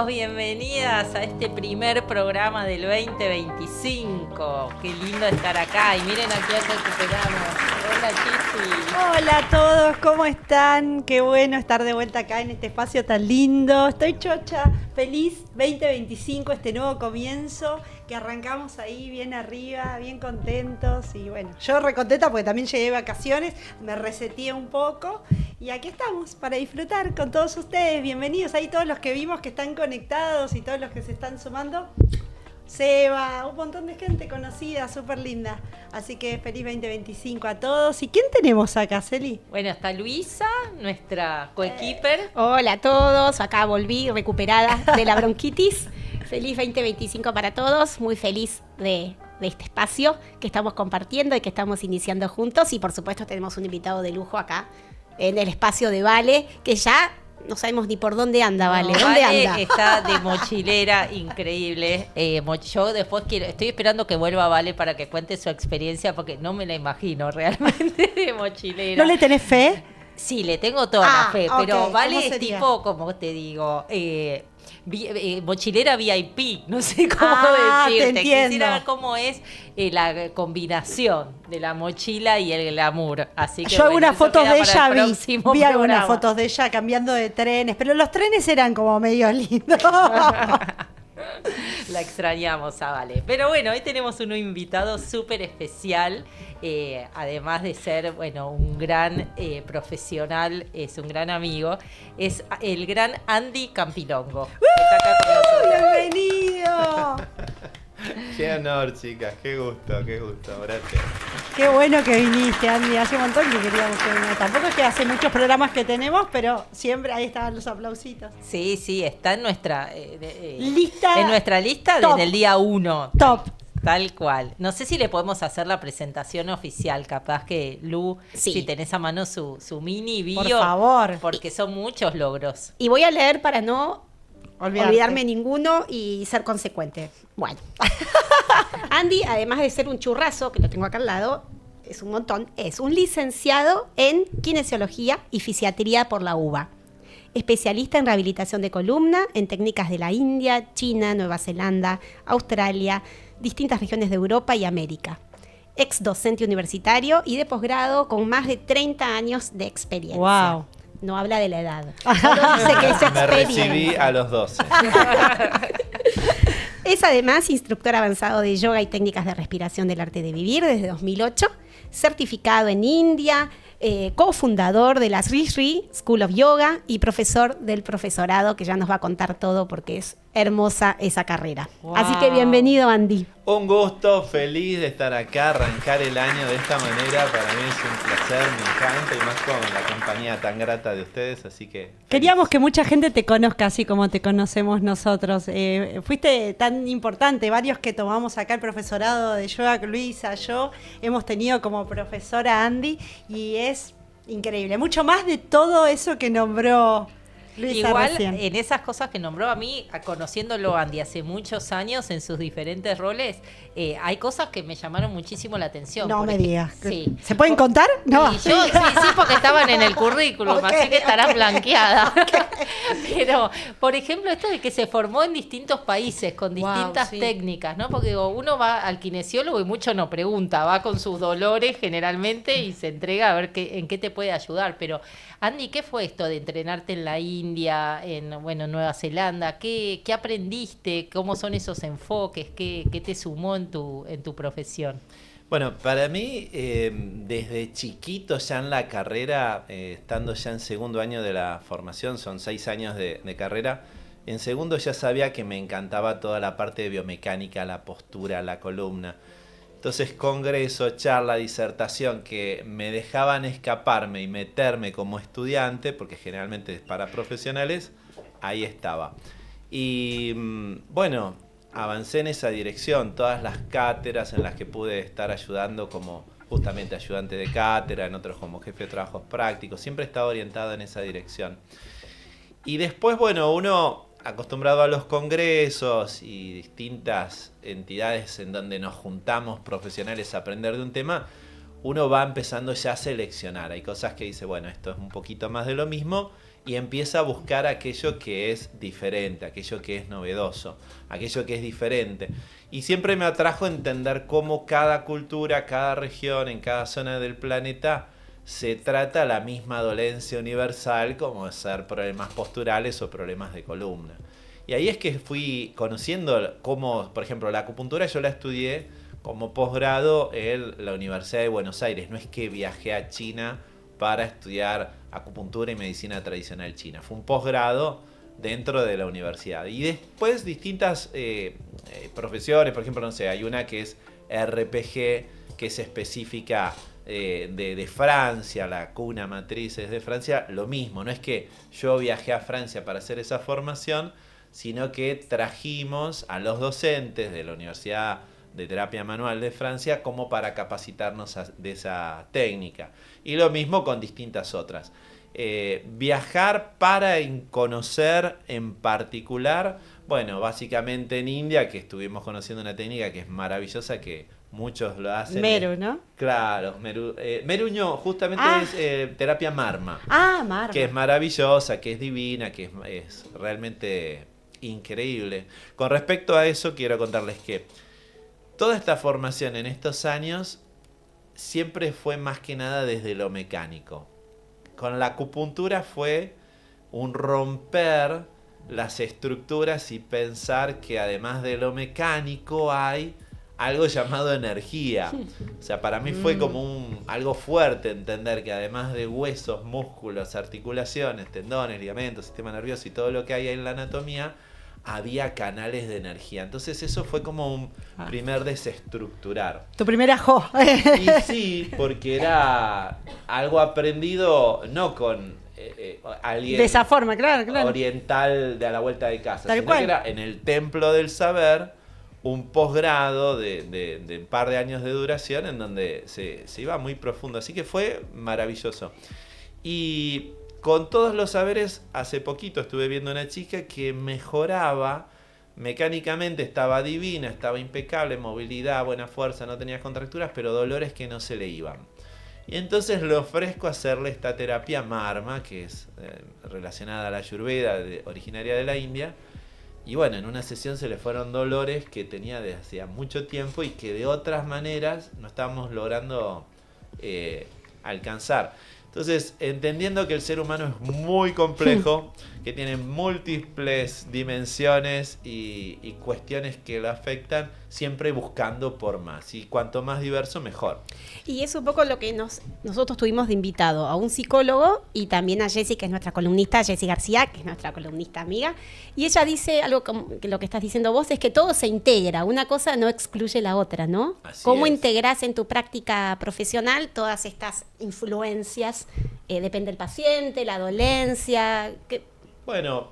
bienvenidas a este primer programa del 2025. Qué lindo estar acá y miren a quién recuperamos. Hola, Chichi. Hola a todos, ¿cómo están? Qué bueno estar de vuelta acá en este espacio tan lindo. Estoy chocha, feliz 2025, este nuevo comienzo que arrancamos ahí bien arriba, bien contentos. Y bueno, yo recontenta porque también llegué de vacaciones, me reseteé un poco y aquí estamos para disfrutar con todos ustedes. Bienvenidos ahí todos los que vimos que están conectados y todos los que se están sumando. Seba, un montón de gente conocida, súper linda. Así que feliz 2025 a todos. ¿Y quién tenemos acá, Celi? Bueno, está Luisa, nuestra coequiper. Hola a todos, acá volví recuperada de la bronquitis. Feliz 2025 para todos, muy feliz de este espacio que estamos compartiendo y que estamos iniciando juntos. Y por supuesto tenemos un invitado de lujo acá en el espacio de Vale, que ya no sabemos ni por dónde anda, Vale. No, ¿Dónde Vale anda? está de mochilera, increíble. Yo después estoy esperando que vuelva Vale para que cuente su experiencia porque no me la imagino realmente de mochilera. ¿No le tenés fe? Sí, le tengo toda la fe, pero ok. Vale ¿Cómo es sería? tipo, como te digo, mochilera VIP, no sé cómo Te decirte. entiendo. Quisiera ver cómo es la combinación de la mochila y el glamour. Así que Yo bueno, algunas eso fotos queda de para ella el vi próximo algunas programa. fotos de ella cambiando de trenes, pero los trenes eran como medio lindos. La extrañamos a Vale. Pero bueno, hoy tenemos un invitado súper especial. Además de ser, bueno, un gran profesional, es un gran amigo. Es el gran Andy Campilongo. Que está acá con nosotros. ¡Bienvenido! Qué honor, chicas, qué gusto, gracias. Qué bueno que viniste, Andy. Hace un montón que queríamos que viniera. Tampoco es que hace muchos programas que tenemos, pero siempre ahí estaban los aplausitos. Sí, está en nuestra Lista. en nuestra lista top. desde el día 1. Top. Tal cual. No sé si le podemos hacer la presentación oficial. Capaz que, Lu, Sí. si tenés a mano su mini bio. Por favor. Porque son muchos logros. Y voy a leer para no Olvidarte. olvidarme ninguno y ser consecuente. Bueno. Andy, además de ser un churrazo, que lo tengo acá al lado, es un montón, es un licenciado en Kinesiología y Fisiatría por la UBA. Especialista en rehabilitación de columna, en técnicas de la India, China, Nueva Zelanda, Australia, distintas regiones de Europa y América. Ex docente universitario y de posgrado con más de 30 años de experiencia. Wow. No habla de la edad. Solo dice que es Me recibí experiencia. a los 12. Es además instructor avanzado de yoga y técnicas de respiración del arte de vivir desde 2008, certificado en India, cofundador de la Sri Sri School of Yoga y profesor del profesorado, que ya nos va a contar todo porque es hermosa esa carrera. Wow. Así que bienvenido, Andy. Un gusto, feliz de estar acá, arrancar el año de esta manera. Para mí es un placer, me encanta y más con la compañía tan grata de ustedes, así que... Queríamos que mucha gente te conozca así como te conocemos nosotros. Fuiste tan importante, varios que tomamos acá el profesorado de yoga, Luisa, yo, hemos tenido como profesora Andy y es increíble. Mucho más de todo eso que nombró Luisa Igual recién. en esas cosas que nombró a mí, conociéndolo Andy hace muchos años en sus diferentes roles, hay cosas que me llamaron muchísimo la atención. No me digas. Sí. ¿Se pueden contar? No. Y yo sí, porque estaban en el currículum, Ok, así que estarán ok. blanqueadas. Pero, por ejemplo, esto de que se formó en distintos países con Wow, distintas sí. técnicas, ¿no? Porque digo, uno va al kinesiólogo y mucho no pregunta, va con sus dolores generalmente y se entrega a ver en qué te puede ayudar. Pero, Andy, ¿qué fue esto de entrenarte en la India, en Nueva Zelanda? ¿Qué aprendiste? ¿Cómo son esos enfoques? ¿Qué te sumó en tu profesión? Bueno, para mí, desde chiquito ya en la carrera, estando ya en segundo año de la formación, son 6 años de carrera, en segundo ya sabía que me encantaba toda la parte de biomecánica, la postura, la columna. Entonces, congreso, charla, disertación, que me dejaban escaparme y meterme como estudiante, porque generalmente es para profesionales, ahí estaba. Y bueno, avancé en esa dirección, todas las cátedras en las que pude estar ayudando como justamente ayudante de cátedra, en otros como jefe de trabajos prácticos, siempre he estado orientado en esa dirección. Y después, bueno, uno acostumbrado a los congresos y distintas entidades en donde nos juntamos profesionales a aprender de un tema, uno va empezando ya a seleccionar. Hay cosas que dice, bueno, esto es un poquito más de lo mismo, y empieza a buscar aquello que es diferente, aquello que es novedoso, aquello que es diferente. Y siempre me atrajo entender cómo cada cultura, cada región, en cada zona del planeta se trata la misma dolencia universal, como ser problemas posturales o problemas de columna. Y ahí es que fui conociendo cómo, por ejemplo, la acupuntura yo la estudié como posgrado en la Universidad de Buenos Aires. No es que viajé a China para estudiar acupuntura y medicina tradicional china. Fue un posgrado dentro de la universidad. Y después distintas profesiones, por ejemplo, no sé, hay una que es RPG, que es específica de Francia, la cuna matriz es de Francia. Lo mismo, no es que yo viajé a Francia para hacer esa formación, sino que trajimos a los docentes de la Universidad de Terapia Manual de Francia como para capacitarnos de esa técnica. Y lo mismo con distintas otras. Viajar para conocer en particular, bueno, básicamente en India, que estuvimos conociendo una técnica que es maravillosa, que muchos lo hacen. Meru, ¿no? Claro, Meruño justamente es terapia marma. Marma. Que es maravillosa, que es divina, que es realmente increíble. Con respecto a eso, quiero contarles que toda esta formación en estos años siempre fue más que nada desde lo mecánico. Con la acupuntura fue un romper las estructuras y pensar que además de lo mecánico hay algo llamado energía. O sea, para mí fue como algo fuerte entender que además de huesos, músculos, articulaciones, tendones, ligamentos, sistema nervioso y todo lo que hay en la anatomía, había canales de energía. Entonces eso fue como un primer desestructurar. Tu primera jo. Y sí, porque era algo aprendido no con alguien De esa forma, claro. oriental de a la vuelta de casa, Tal sino cual. que era en el templo del saber, un posgrado de un par de años de duración en donde se iba muy profundo. Así que fue maravilloso. Y con todos los saberes, hace poquito estuve viendo una chica que mejoraba mecánicamente, estaba divina, estaba impecable, movilidad, buena fuerza, no tenía contracturas, pero dolores que no se le iban. Y entonces le ofrezco hacerle esta terapia marma, que es relacionada a la Ayurveda, originaria de la India. Y bueno, en una sesión se le fueron dolores que tenía desde hacía mucho tiempo y que de otras maneras no estábamos logrando alcanzar. Entonces, entendiendo que el ser humano es muy complejo, que tiene múltiples dimensiones y cuestiones que lo afectan, siempre buscando por más. Y cuanto más diverso, mejor. Y es un poco lo que nosotros tuvimos de invitado, a un psicólogo y también a Jessy, que es nuestra columnista, Jessy García, que es nuestra columnista amiga. Y ella dice algo como que lo que estás diciendo vos es que todo se integra, una cosa no excluye la otra, ¿no? Así ¿Cómo es. integrás en tu práctica profesional todas estas influencias? Depende del paciente, la dolencia. Bueno,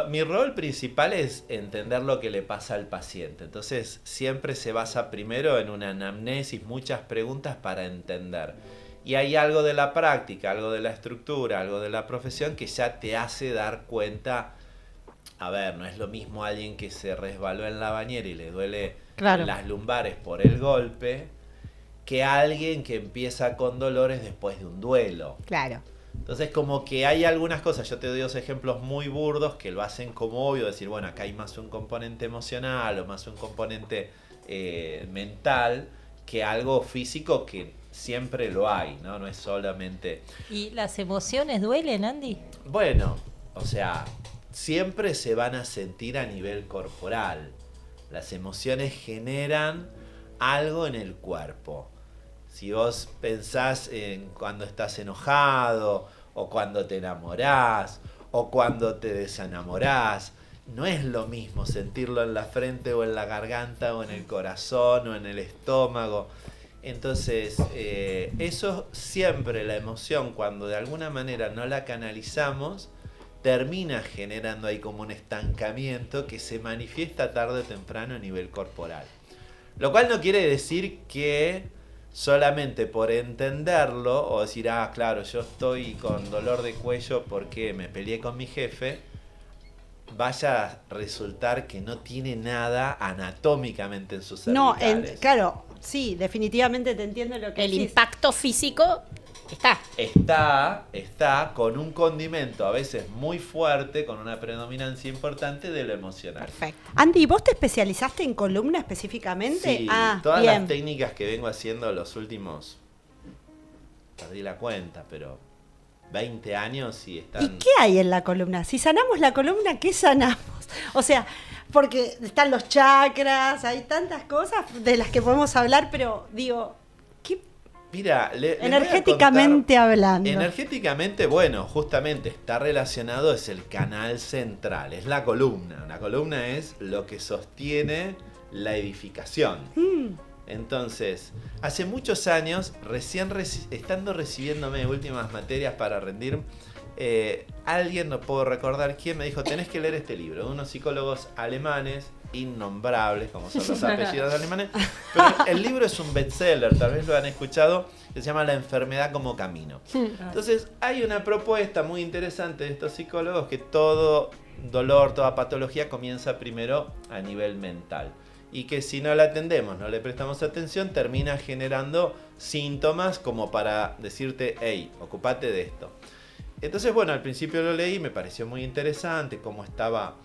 mi rol principal es entender lo que le pasa al paciente. Entonces, siempre se basa primero en una anamnesis, muchas preguntas para entender. Y hay algo de la práctica, algo de la estructura, algo de la profesión que ya te hace dar cuenta. A ver, no es lo mismo alguien que se resbaló en la bañera y le duele las lumbares por el golpe, que alguien que empieza con dolores después de un duelo. Claro. Entonces como que hay algunas cosas, yo te doy dos ejemplos muy burdos que lo hacen como obvio, decir, bueno, acá hay más un componente emocional o más un componente mental que algo físico que siempre lo hay, ¿no? No es solamente... ¿Y las emociones duelen, Andy? Bueno, o sea, siempre se van a sentir a nivel corporal. Las emociones generan algo en el cuerpo. Si vos pensás en cuando estás enojado, o cuando te enamorás, o cuando te desenamorás, no es lo mismo sentirlo en la frente o en la garganta o en el corazón o en el estómago. Entonces, eso siempre, la emoción, cuando de alguna manera no la canalizamos, termina generando ahí como un estancamiento que se manifiesta tarde o temprano a nivel corporal. Lo cual no quiere decir que solamente por entenderlo o decir, claro, yo estoy con dolor de cuello porque me peleé con mi jefe, vaya a resultar que no tiene nada anatómicamente en sus cervicales. Claro, sí, definitivamente te entiendo lo que El decís. impacto físico está con un condimento a veces muy fuerte, con una predominancia importante de lo emocional. Perfecto. Andy, ¿vos te especializaste en columna específicamente? Sí, Ah, todas bien. las técnicas que vengo haciendo los últimos, perdí la cuenta, pero 20 años y están... ¿Y qué hay en la columna? Si sanamos la columna, ¿qué sanamos? O sea, porque están los chakras, hay tantas cosas de las que podemos hablar, pero digo, ¿qué Mira, les voy a energéticamente contar- hablando? Energéticamente, bueno, justamente está relacionado, es el canal central, es la columna. La columna es lo que sostiene la edificación. Entonces, hace muchos años, estando recibiéndome últimas materias para rendir, alguien, no puedo recordar quién, me dijo, tenés que leer este libro, de unos psicólogos alemanes, innombrables, como son los apellidos alemanes, pero el libro es un bestseller, tal vez lo han escuchado, que se llama La enfermedad como camino. Entonces, hay una propuesta muy interesante de estos psicólogos que todo dolor, toda patología comienza primero a nivel mental. Y que si no la atendemos, no le prestamos atención, termina generando síntomas como para decirte, hey, ocupate de esto. Entonces, bueno, al principio lo leí, me pareció muy interesante cómo estaba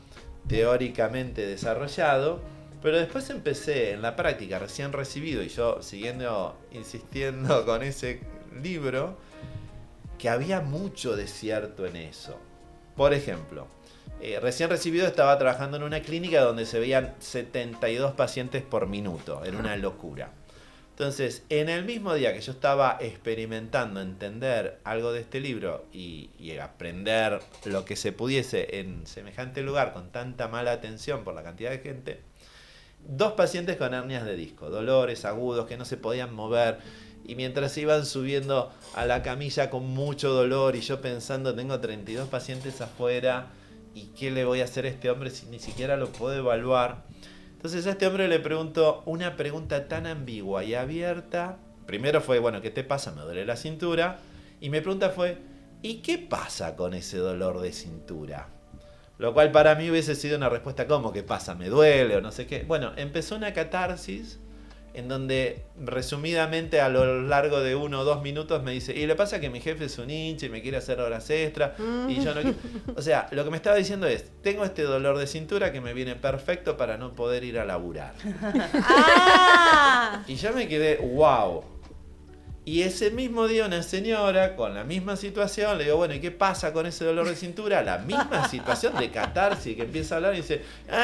teóricamente desarrollado, pero después empecé en la práctica, recién recibido, y yo insistiendo con ese libro, que había mucho de cierto en eso. Por ejemplo, recién recibido estaba trabajando en una clínica donde se veían 72 pacientes por minuto, era una locura. Entonces, en el mismo día que yo estaba experimentando entender algo de este libro y aprender lo que se pudiese en semejante lugar con tanta mala atención por la cantidad de gente, 2 pacientes con hernias de disco, dolores agudos que no se podían mover, y mientras iban subiendo a la camilla con mucho dolor y yo pensando, tengo 32 pacientes afuera, ¿y qué le voy a hacer a este hombre si ni siquiera lo puedo evaluar? Entonces a este hombre le pregunto una pregunta tan ambigua y abierta. Primero fue, bueno, ¿qué te pasa? Me duele la cintura. Y mi pregunta fue, ¿y qué pasa con ese dolor de cintura? Lo cual para mí hubiese sido una respuesta como, ¿qué pasa? ¿Me duele o no sé qué? Bueno, empezó una catarsis en donde resumidamente a lo largo de 1 o 2 minutos me dice, y le pasa que mi jefe es un hincha y me quiere hacer horas extra y yo no quiero. O sea, lo que me estaba diciendo es, tengo este dolor de cintura que me viene perfecto para no poder ir a laburar. ¡Ah! Y yo me quedé, wow. Y ese mismo día una señora con la misma situación, le digo, bueno, ¿y qué pasa con ese dolor de cintura? La misma situación de catarsis, que empieza a hablar y dice,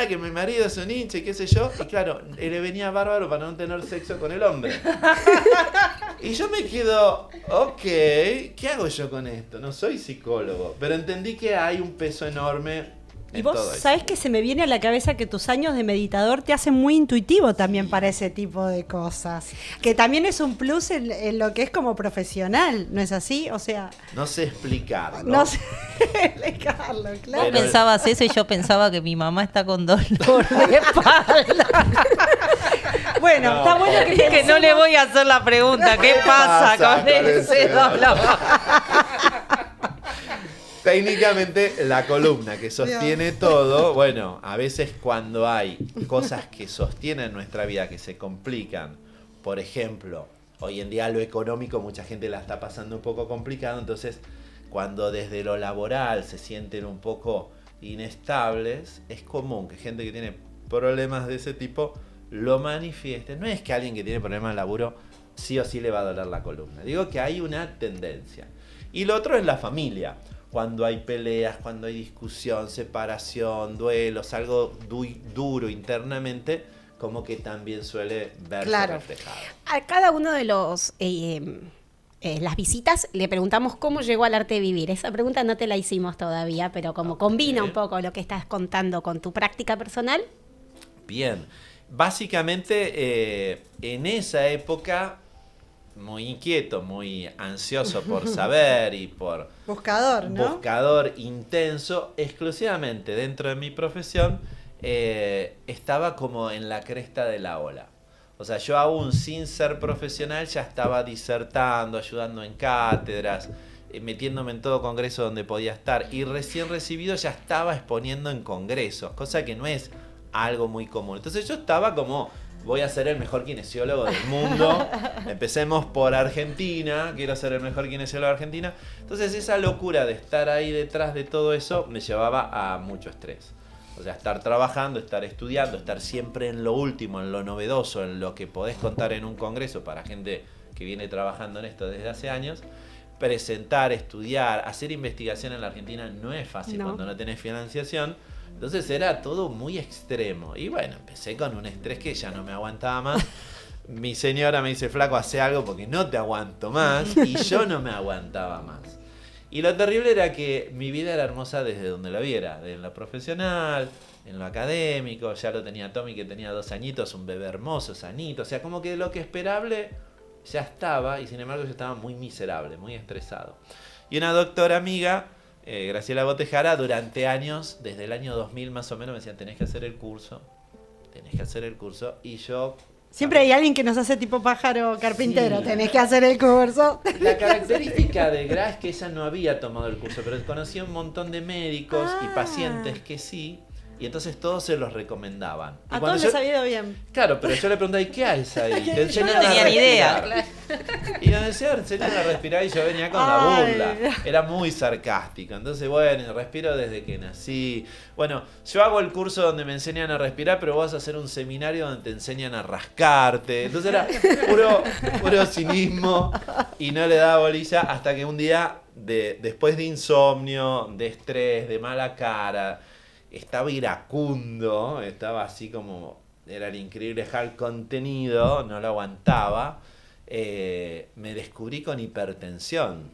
que mi marido es un hincha y qué sé yo. Y claro, le venía bárbaro para no tener sexo con el hombre. Y yo me quedo, ok, ¿qué hago yo con esto? No soy psicólogo, pero entendí que hay un peso enorme Y en vos todo eso. sabés que se me viene a la cabeza que tus años de meditador te hacen muy intuitivo también para ese tipo de cosas. Que también es un plus en lo que es como profesional, ¿no es así? O sea, No sé explicarlo. no sé explicarlo, claro. Vos Pero- pensabas eso y yo pensaba que mi mamá está con dolor de espalda. Bueno, No, está bueno que, Es que no le voy a hacer la pregunta, ¿qué pasa con ese dolor? Técnicamente la columna que sostiene todo, bueno, a veces cuando hay cosas que sostienen nuestra vida, que se complican, por ejemplo, hoy en día lo económico mucha gente la está pasando un poco complicado, entonces cuando desde lo laboral se sienten un poco inestables, es común que gente que tiene problemas de ese tipo lo manifieste. No es que alguien que tiene problemas de laburo sí o sí le va a doler la columna, digo que hay una tendencia. Y lo otro es la familia. Cuando hay peleas, cuando hay discusión, separación, duelos, algo duro internamente, como que también suele verse Claro. reflejado. A cada uno de los las visitas le preguntamos cómo llegó al arte de vivir. Esa pregunta no te la hicimos todavía, pero como combina un poco lo que estás contando con tu práctica personal. Bien, básicamente en esa época, muy inquieto, muy ansioso por saber y por buscador, ¿no? buscador intenso, exclusivamente dentro de mi profesión, estaba como en la cresta de la ola. O sea, yo aún sin ser profesional ya estaba disertando, ayudando en cátedras, metiéndome en todo congreso donde podía estar. Y recién recibido ya estaba exponiendo en congresos, cosa que no es algo muy común. Entonces yo estaba como voy a ser el mejor kinesiólogo del mundo. Empecemos por Argentina, quiero ser el mejor kinesiólogo de Argentina. Entonces esa locura de estar ahí detrás de todo eso me llevaba a mucho estrés. O sea, estar trabajando, estar estudiando, estar siempre en lo último, en lo novedoso, en lo que podés contar en un congreso para gente que viene trabajando en esto desde hace años. Presentar, estudiar, hacer investigación en la Argentina no es fácil cuando no tenés financiación. Entonces era todo muy extremo. Y bueno, empecé con un estrés que ya no me aguantaba más. Mi señora me dice, flaco, hace algo porque no te aguanto más. Y yo no me aguantaba más. Y lo terrible era que mi vida era hermosa desde donde la viera. En lo profesional, en lo académico. Ya lo tenía Tommy, que tenía 2 añitos, un bebé hermoso, sanito. O sea, como que lo que esperable ya estaba. Y sin embargo yo estaba muy miserable, muy estresado. Y una doctora amiga, Graciela Botejara, durante años, desde el año 2000 más o menos, me decían, tenés que hacer el curso. Y yo... Siempre hay alguien que nos hace tipo pájaro carpintero, Sí. tenés que hacer el curso. La característica de Gra es que ella no había tomado el curso, pero conocía un montón de médicos y pacientes que sí, y entonces todos se los recomendaban. Y A cuando todos les ha ido bien. Claro, pero yo le preguntaba, ¿y qué haces ahí? Te Yo enseñan no a tenía ni idea. respirar. Y me decían, enseñan a respirar y yo venía con la Ay. burla. Era muy sarcástico. Entonces, bueno, respiro desde que nací. Bueno, yo hago el curso donde me enseñan a respirar, pero vas a hacer un seminario donde te enseñan a rascarte. Entonces era puro cinismo y no le daba bolilla hasta que un día, después de insomnio, de estrés, de mala cara, estaba iracundo, estaba así como, era el increíble Hulk contenido, no lo aguantaba. Me descubrí con hipertensión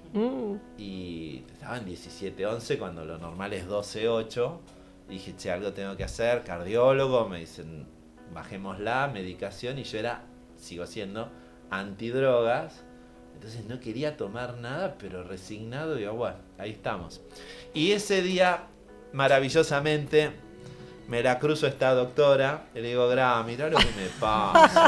y estaba en 17-11 cuando lo normal es 12-8. Dije, che, algo tengo que hacer, cardiólogo, me dicen, bajémosla, medicación, y yo sigo siendo antidrogas. Entonces no quería tomar nada, pero resignado, digo, bueno, ahí estamos. Y ese día, maravillosamente, me la cruzo a esta doctora y le digo, Gra, mirá lo que me pasa.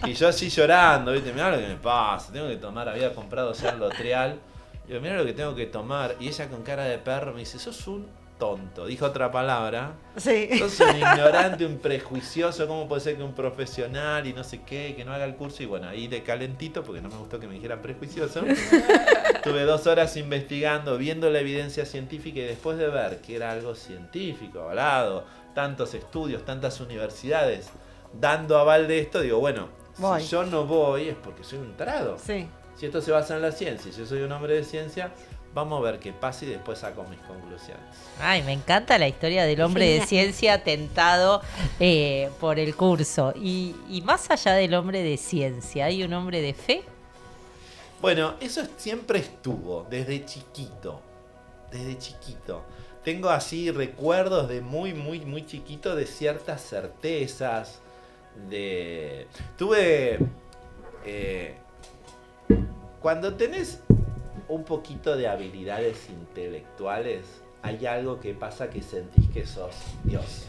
Y yo así llorando, ¿viste? Mirá lo que me pasa, tengo que tomar, había comprado ya el Lotrial. Digo, mirá lo que tengo que tomar. Y ella con cara de perro me dice, sos un tonto. Dijo otra palabra. Sí. Sos un ignorante, un prejuicioso. ¿Cómo puede ser que un profesional y no sé qué, que no haga el curso? Y bueno, ahí de calentito, porque no me gustó que me dijeran prejuicioso. Estuve 2 horas investigando, viendo la evidencia científica, y después de ver que era algo científico, avalado, tantos estudios, tantas universidades dando aval de esto, digo, bueno, Voy. si yo no voy es porque soy un tarado. Sí. Si esto se basa en la ciencia, yo soy un hombre de ciencia, vamos a ver qué pasa y después saco mis conclusiones. Ay, me encanta la historia del hombre de ciencia tentado por el curso. Y más allá del hombre de ciencia, ¿hay un hombre de fe? Bueno, eso siempre estuvo, desde chiquito. Tengo así recuerdos de muy chiquito de ciertas certezas. Cuando tenés un poquito de habilidades intelectuales, hay algo que pasa que sentís que sos Dios.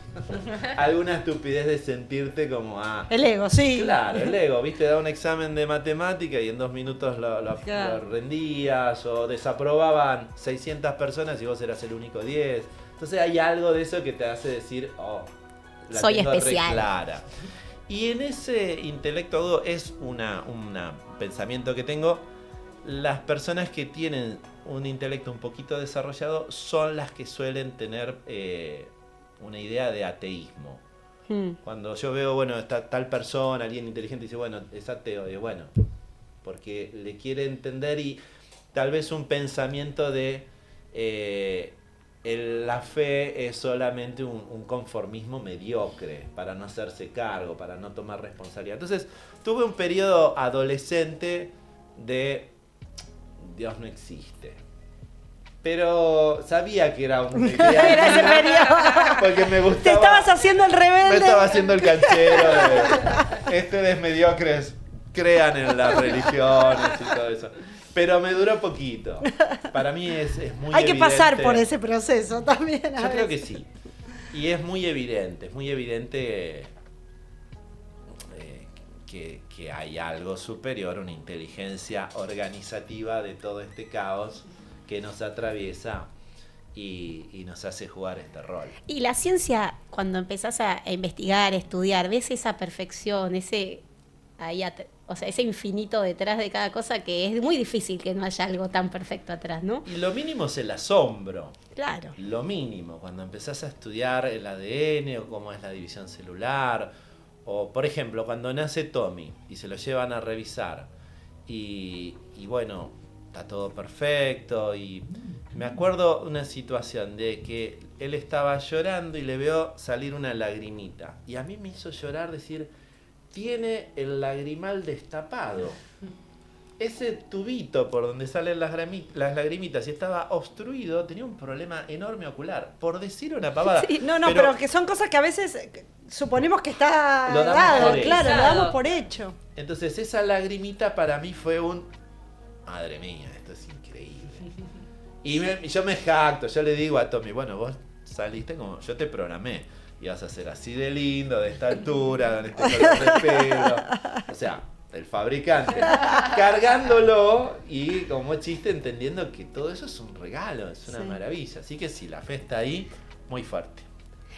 Alguna estupidez de sentirte como El ego, sí. Claro, el ego, viste, da un examen de matemática y en 2 minutos lo rendías, o desaprobaban 600 personas y vos eras el único 10. Entonces hay algo de eso que te hace decir, la Soy tengo re especial. clara. Y en ese intelecto agudo es un pensamiento que tengo. Las personas que tienen un intelecto un poquito desarrollado son las que suelen tener una idea de ateísmo. Cuando yo veo, bueno, está tal persona, alguien inteligente, dice, bueno, es ateo, digo, bueno, porque le quiere entender, y tal vez un pensamiento de la fe es solamente un conformismo mediocre para no hacerse cargo, para no tomar responsabilidad. Entonces tuve un periodo adolescente de Dios no existe. Pero sabía que era un Era ese periodo. porque me gustaba. Te estabas haciendo el Me rebelde. estaba haciendo el canchero de ustedes mediocres crean en las religiones y todo eso. Pero me duró poquito. Para mí es muy Hay que pasar evidente. por ese proceso también. Yo creo que sí. Y es muy evidente que hay algo superior, una inteligencia organizativa de todo este caos que nos atraviesa, y nos hace jugar este rol. Y la ciencia, cuando empezás a investigar, a estudiar, ves esa perfección, ese infinito detrás de cada cosa, que es muy difícil que no haya algo tan perfecto atrás, ¿no? Y lo mínimo es el asombro. Claro. Lo mínimo, cuando empezás a estudiar el ADN o cómo es la división celular, o por ejemplo, cuando nace Tommy y se lo llevan a revisar y bueno, está todo perfecto y me acuerdo una situación de que él estaba llorando y le veo salir una lagrimita y a mí me hizo llorar decir, tiene el lagrimal destapado. Ese tubito por donde salen las lagrimitas y estaba obstruido, tenía un problema enorme ocular. Por decir una pavada. Sí, pero que son cosas que a veces suponemos que está Lo damos dado, por hecho. claro, lo damos por hecho. Entonces esa lagrimita para mí fue madre mía, esto es increíble. Y yo me jacto, yo le digo a Tommy, bueno, vos saliste como yo te programé. Y vas a ser así de lindo, de esta altura, con este color de pelo. O sea, el fabricante cargándolo y como chiste entendiendo que todo eso es un regalo, es una maravilla. Así que sí, la fe está ahí muy fuerte.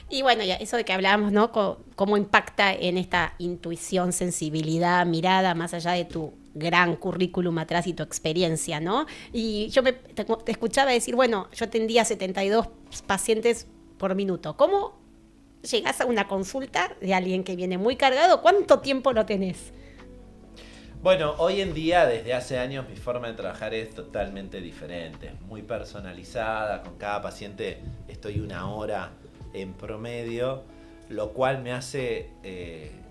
Y bueno, ya eso de que hablábamos, ¿no? Cómo impacta en esta intuición, sensibilidad, mirada, más allá de tu gran currículum atrás y tu experiencia, ¿no? Y yo te escuchaba decir, bueno, yo atendía 72 pacientes por minuto. ¿Cómo llegás a una consulta de alguien que viene muy cargado? ¿Cuánto tiempo lo tenés? Bueno, hoy en día, desde hace años, mi forma de trabajar es totalmente diferente, muy personalizada, con cada paciente estoy 1 hora en promedio, lo cual me hace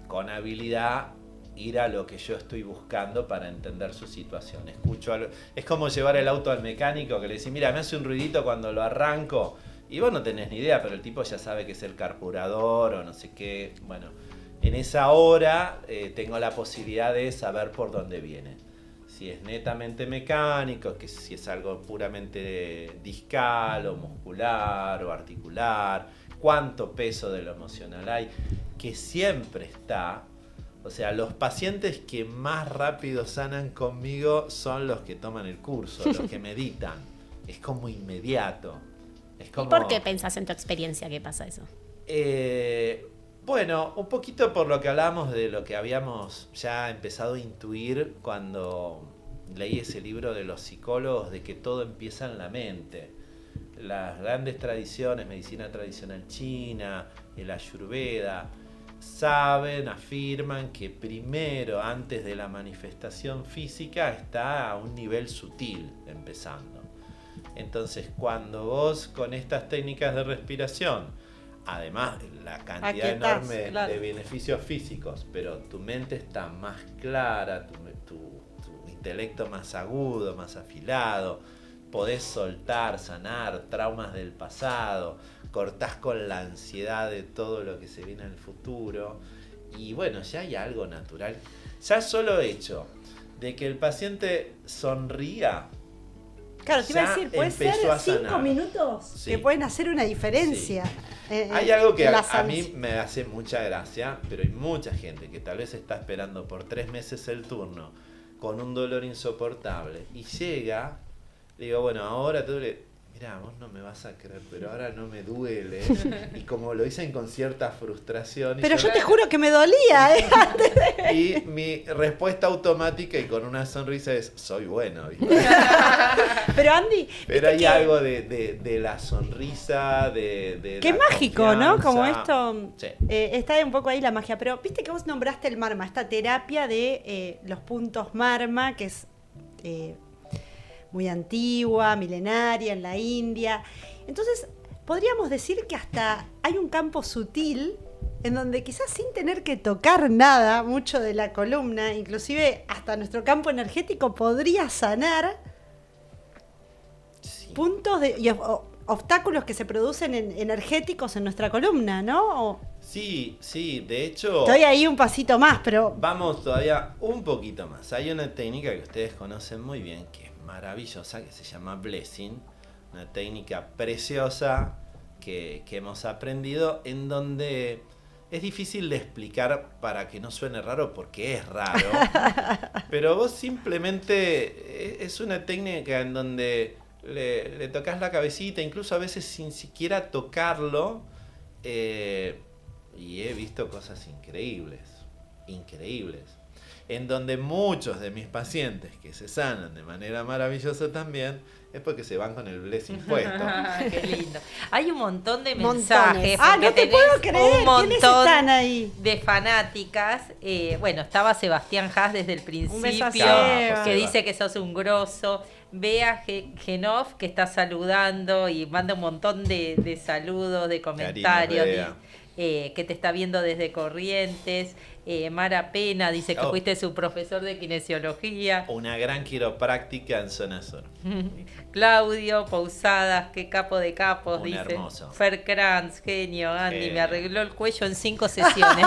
con habilidad ir a lo que yo estoy buscando para entender su situación. Escucho algo, es como llevar el auto al mecánico que le dice, mira, me hace un ruidito cuando lo arranco, y vos no tenés ni idea, pero el tipo ya sabe que es el carburador o no sé qué. Bueno, en esa hora tengo la posibilidad de saber por dónde viene. Si es netamente mecánico, que si es algo puramente discal o muscular o articular, cuánto peso de lo emocional hay, que siempre está. O sea, los pacientes que más rápido sanan conmigo son los que toman el curso, los que meditan. Es como inmediato. Es como, ¿Y por qué pensás en tu experiencia que pasa eso? Bueno, un poquito por lo que hablábamos de lo que habíamos ya empezado a intuir cuando leí ese libro de los psicólogos, de que todo empieza en la mente. Las grandes tradiciones, medicina tradicional china, el Ayurveda, afirman que primero, antes de la manifestación física, está a un nivel sutil empezando. Entonces, cuando vos con estas técnicas de respiración, además de la cantidad enorme de beneficios físicos, pero tu mente está más clara, tu intelecto más agudo, más afilado, podés soltar, sanar traumas del pasado, cortás con la ansiedad de todo lo que se viene en el futuro, y bueno, ya hay algo natural. Ya solo hecho de que el paciente sonría. Claro, te iba a decir, puede ser 5 minutos que pueden hacer una diferencia. Sí. Hay algo que a mí me hace mucha gracia, pero hay mucha gente que tal vez está esperando por 3 meses el turno con un dolor insoportable y llega, le digo, bueno, ahora te duele. Mirá, vos no me vas a creer, pero ahora no me duele. Y como lo dicen con cierta frustración. Pero yo te juro que me dolía, Y mi respuesta automática y con una sonrisa es, soy bueno, ¿viste? Pero Andy... Pero hay algo de la sonrisa, de qué la mágico, confianza. ¿no? Como esto... Sí. Está un poco ahí la magia. Pero viste que vos nombraste el Marma, esta terapia de los puntos Marma, que es... muy antigua, milenaria, en la India. Entonces, podríamos decir que hasta hay un campo sutil en donde quizás sin tener que tocar nada, mucho de la columna, inclusive hasta nuestro campo energético podría sanar puntos y obstáculos que se producen energéticos en nuestra columna, ¿no? Sí, de hecho... Estoy ahí un pasito más, pero... Vamos todavía un poquito más. Hay una técnica que ustedes conocen muy bien, que maravillosa, que se llama Blessing, una técnica preciosa que hemos aprendido, en donde es difícil de explicar para que no suene raro, porque es raro, pero vos simplemente, es una técnica en donde le tocas la cabecita, incluso a veces sin siquiera tocarlo, y he visto cosas increíbles, en donde muchos de mis pacientes que se sanan de manera maravillosa también, es porque se van con el blessing puesto. Qué lindo. Hay un montón de Montones. mensajes. Ah, porque no te tenés puedo creer. un montón ¿Quiénes están ahí? de fanáticas. Bueno, estaba Sebastián Haas desde el principio, beso a Seba. que dice que sos un grosso. Bea Genoff, que está saludando y manda un montón de saludos, de comentarios. Cariño, Bea. Que te está viendo desde Corrientes. Mara Pena dice que Oh. fuiste su profesor de kinesiología. Una gran quiropráctica en zona sur. Claudio Pousadas, qué capo de capos, Un dice. hermoso. Fer Kranz, genio, Andy, Genio. me arregló el cuello en 5 sesiones.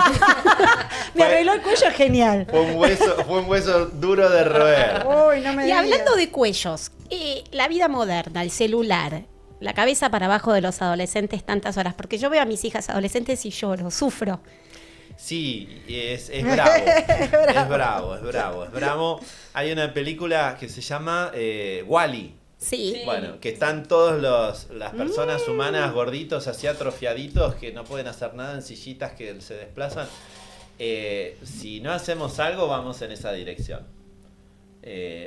Me arregló el cuello genial. Fue un hueso duro de roer. Uy, no me Y digas. hablando de cuellos, la vida moderna, el celular, la cabeza para abajo de los adolescentes tantas horas, porque yo veo a mis hijas adolescentes y lloro, sufro. Sí, es bravo. Es bravo. Hay una película que se llama Wall-E. Sí. Bueno, que están todas las personas humanas gorditos, así atrofiaditos, que no pueden hacer nada en sillitas que se desplazan. Si no hacemos algo, vamos en esa dirección.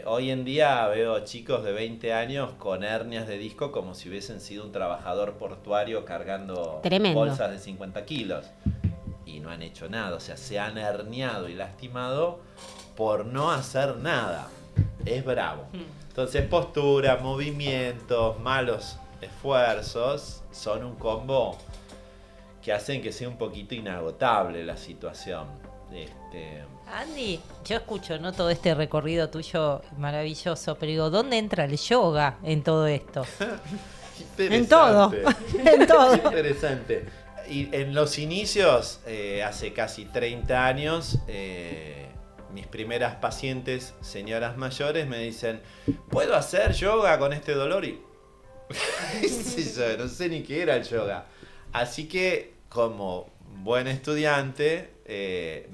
Hoy en día veo chicos de 20 años con hernias de disco como si hubiesen sido un trabajador portuario cargando Tremendo. bolsas de 50 kilos. Y no han hecho nada, o sea, se han herniado y lastimado por no hacer nada. Es bravo. Entonces, postura, movimientos, malos esfuerzos son un combo que hacen que sea un poquito inagotable la situación. Andy, yo escucho, ¿no? Todo este recorrido tuyo maravilloso, pero digo, ¿dónde entra el yoga en todo esto? En todo. En todo. Interesante. Y en los inicios, hace casi 30 años, mis primeras pacientes, señoras mayores, me dicen, ¿puedo hacer yoga con este dolor? Y yo no sé ni qué era el yoga. Así que, como buen estudiante,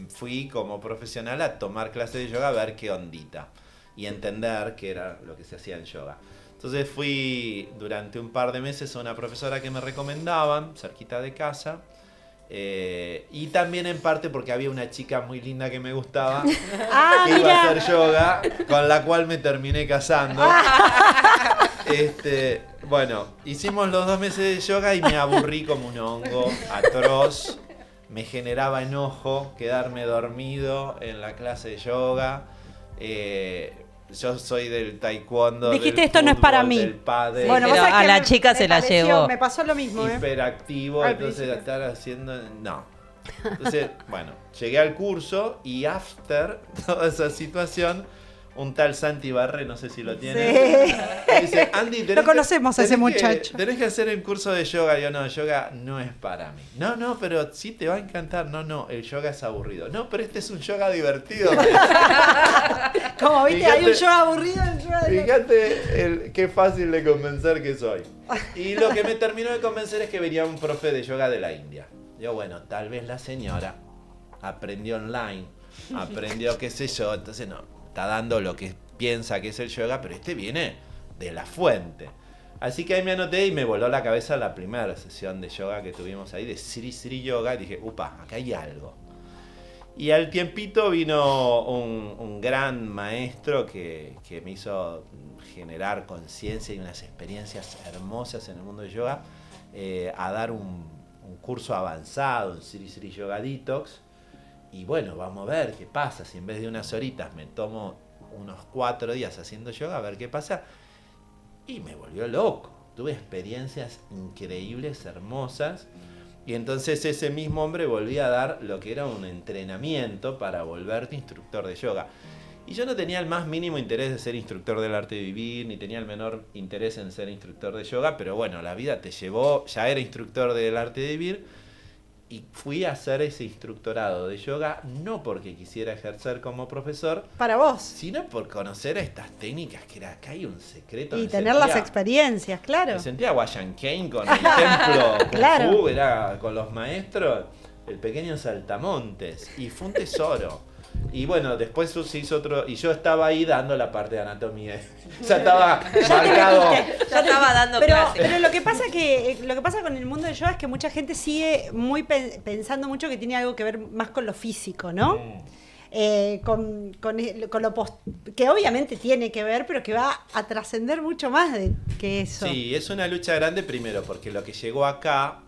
fui como profesional a tomar clases de yoga a ver qué ondita y entender qué era lo que se hacía en yoga. Entonces fui durante un par de meses a una profesora que me recomendaban, cerquita de casa, y también en parte porque había una chica muy linda que me gustaba, que iba a hacer yoga, con la cual me terminé casando. Bueno, hicimos los 2 meses de yoga y me aburrí como un hongo atroz. Me generaba enojo quedarme dormido en la clase de yoga. Yo soy del taekwondo. Dijiste, del esto no es para fútbol, mí. del pádel, Bueno, Pero vos sabés a que la chica se la pareció- llevó. Me pasó lo mismo, ¿eh? hiperactivo, Al entonces principio. estar haciendo. No. Entonces, bueno, llegué al curso y after toda esa situación, un tal Santi Barre, no sé si lo tiene, Sí. me dice, Andy, Lo conocemos a ese tenés que- muchacho. tenés que hacer el curso de yoga. Yo, no, yoga no es para mí. No, pero sí te va a encantar. No, el yoga es aburrido. No, pero este es un yoga divertido. Como viste, Fíjate- hay un yoga aburrido y un yoga de... Fíjate qué fácil de convencer que soy. Y lo que me terminó de convencer es que venía un profe de yoga de la India. Yo, bueno, tal vez la señora aprendió online, aprendió qué sé yo, entonces no, está dando lo que piensa que es el yoga, pero este viene de la fuente. Así que ahí me anoté y me voló la cabeza la primera sesión de yoga que tuvimos ahí, de Sri Sri Yoga, y dije, upa, acá hay algo. Y al tiempito vino un gran maestro que me hizo generar conciencia y unas experiencias hermosas en el mundo del yoga, a dar un curso avanzado en Sri Sri Yoga Detox. Y bueno, vamos a ver qué pasa. Si en vez de unas horitas me tomo unos 4 días haciendo yoga, a ver qué pasa. Y me volvió loco. Tuve experiencias increíbles, hermosas. Y entonces ese mismo hombre volvía a dar lo que era un entrenamiento para volverte instructor de yoga. Y yo no tenía el más mínimo interés de ser instructor del arte de vivir, ni tenía el menor interés en ser instructor de yoga, pero bueno, la vida te llevó, ya era instructor del arte de vivir, y fui a hacer ese instructorado de yoga, no porque quisiera ejercer como profesor, Para vos. sino por conocer estas técnicas, que era acá hay un secreto. Y me tener las sentía- experiencias, claro. Me sentía Guayan Kane con el templo Kung Claro. Fu, era con los maestros, el pequeño saltamontes, y fue un tesoro. Y bueno, después se hizo otro, y yo estaba ahí dando la parte de anatomía. Ya estaba marcado. Ya estaba dando pero, clases. pero lo que pasa con el mundo del yoga es que mucha gente sigue muy pensando mucho que tiene algo que ver más con lo físico, ¿no? Con que obviamente tiene que ver, pero que va a trascender mucho más que eso. Sí, es una lucha grande primero, porque lo que llegó acá,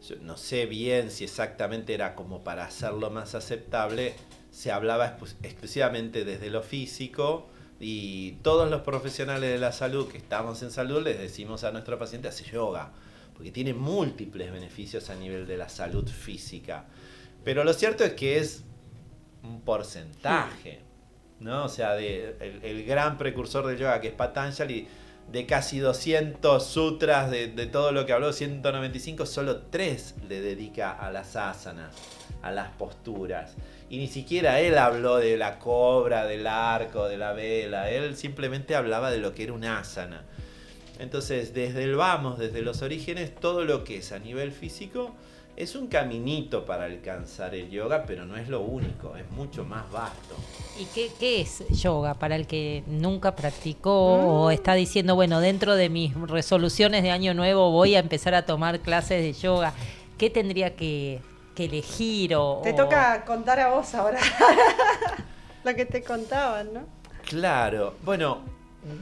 yo no sé bien si exactamente era como para hacerlo más aceptable, se hablaba exclusivamente desde lo físico, y todos los profesionales de la salud que estamos en salud les decimos a nuestro paciente hace yoga, porque tiene múltiples beneficios a nivel de la salud física. Pero lo cierto es que es un porcentaje, ¿no? O sea, el gran precursor del yoga, que es Patanjali, de casi 200 sutras, de todo lo que habló, 195, solo 3 le dedica a las asanas, a las posturas. Y ni siquiera él habló de la cobra, del arco, de la vela. Él simplemente hablaba de lo que era un asana. Entonces, desde los orígenes, todo lo que es a nivel físico es un caminito para alcanzar el yoga, pero no es lo único, es mucho más vasto. ¿Y qué es yoga para el que nunca practicó o está diciendo, bueno, dentro de mis resoluciones de año nuevo voy a empezar a tomar clases de yoga? ¿Qué tendría que elegir? Te toca contar a vos ahora lo que te contaban, ¿no? Claro, bueno,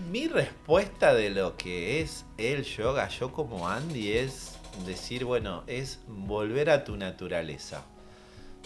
mi respuesta de lo que es el yoga, yo como Andy, es decir, bueno, es volver a tu naturaleza.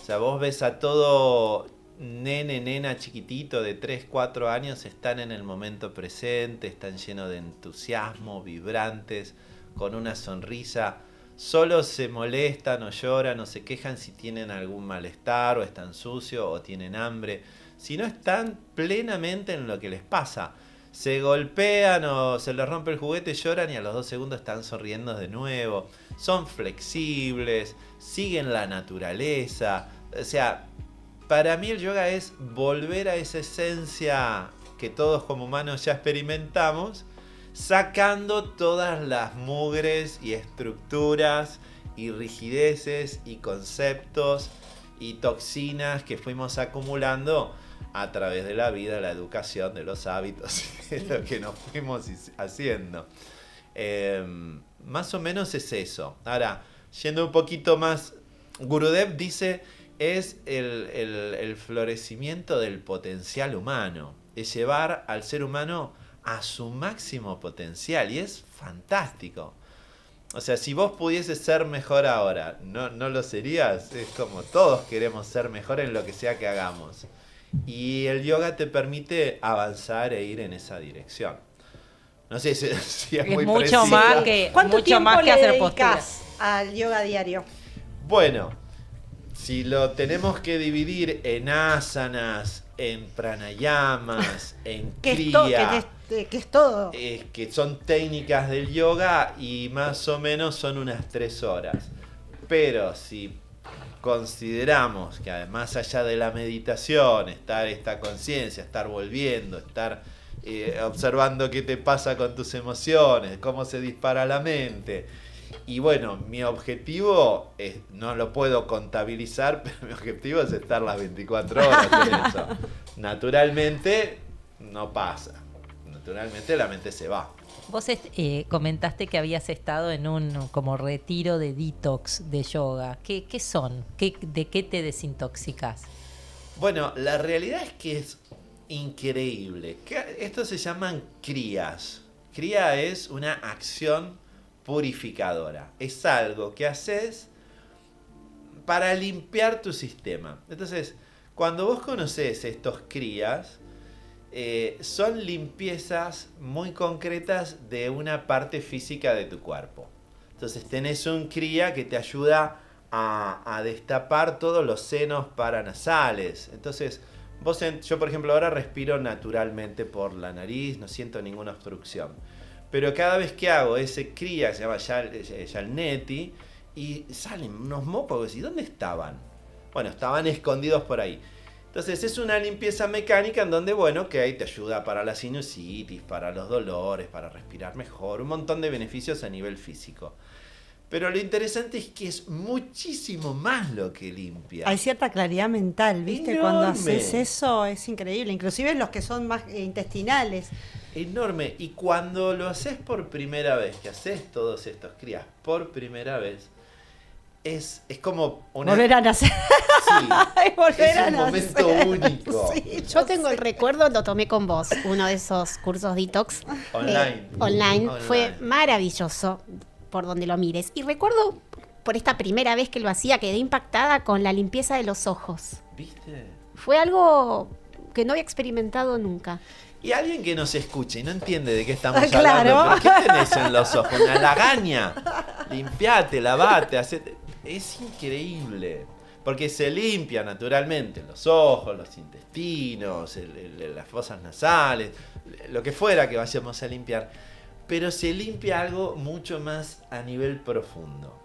O sea, vos ves a todo nena chiquitito de 3, 4 años, están en el momento presente, están llenos de entusiasmo, vibrantes, con una sonrisa. Solo se molestan o lloran o se quejan si tienen algún malestar o están sucios o tienen hambre. Si no, están plenamente en lo que les pasa. Se golpean o se les rompe el juguete, lloran y a los 2 segundos están sonriendo de nuevo. Son flexibles, siguen la naturaleza. O sea, para mí el yoga es volver a esa esencia que todos como humanos ya experimentamos, sacando todas las mugres y estructuras y rigideces y conceptos y toxinas que fuimos acumulando a través de la vida, la educación, de los hábitos, de lo que nos fuimos haciendo. Más o menos es eso. Ahora, yendo un poquito más, Gurudev dice, es el florecimiento del potencial humano, es llevar al ser humano a su máximo potencial, y es fantástico. O sea, si vos pudieses ser mejor ahora, ¿no lo serías? Es como todos queremos ser mejor en lo que sea que hagamos. Y el yoga te permite avanzar e ir en esa dirección. No sé si es muy mucho preciso. más que ¿Cuánto mucho tiempo más que le hacer dedicás posturas. al yoga diario? Bueno, si lo tenemos que dividir en asanas, en pranayamas, en kriya, que es todo. que son técnicas del yoga, y más o menos son unas 3 horas. Pero si consideramos que además allá de la meditación, estar esta conciencia, estar volviendo, estar observando qué te pasa con tus emociones, cómo se dispara la mente. Y bueno, mi objetivo no lo puedo contabilizar, pero mi objetivo es estar las 24 horas en eso. Naturalmente no pasa. Naturalmente la mente se va. Vos comentaste que habías estado en un como retiro de detox de yoga. ¿Qué son? ¿De qué te desintoxicas? Bueno, la realidad es que es increíble. Esto se llaman kriyas. Kriya es una acción purificadora. Es algo que haces para limpiar tu sistema. Entonces, cuando vos conocés estos kriyas, son limpiezas muy concretas de una parte física de tu cuerpo. Entonces tenés un kriya que te ayuda a destapar todos los senos paranasales. Entonces yo por ejemplo ahora respiro naturalmente por la nariz, no siento ninguna obstrucción. Pero cada vez que hago ese kriya, que se llama Shalneti, y salen unos mocos, ¿y dónde estaban? Bueno, estaban escondidos por ahí. Entonces es una limpieza mecánica en donde, bueno, que ahí te ayuda para la sinusitis, para los dolores, para respirar mejor, un montón de beneficios a nivel físico. Pero lo interesante es que es muchísimo más lo que limpia. Hay cierta claridad mental, ¿viste? Enorme. Cuando haces eso es increíble. Inclusive los que son más intestinales. Enorme. Y cuando lo haces por primera vez, que haces todos estos crías por primera vez, es como una... Volver a nacer. Sí, Volver es a un nacer. momento único. Sí, Yo tengo el recuerdo, lo tomé con vos, uno de esos cursos detox. Online. Online. Online. Fue maravilloso por donde lo mires. Y recuerdo, por esta primera vez que lo hacía, quedé impactada con la limpieza de los ojos. ¿Viste? Fue algo que no había experimentado nunca. Y alguien que nos escuche y no entiende de qué estamos Claro. hablando, ¿pero qué tenés en los ojos? Una lagaña. Limpiate, lavate, hacete. Es increíble. Porque se limpia naturalmente los ojos, los intestinos, las fosas nasales, lo que fuera que vayamos a limpiar. Pero se limpia algo mucho más a nivel profundo.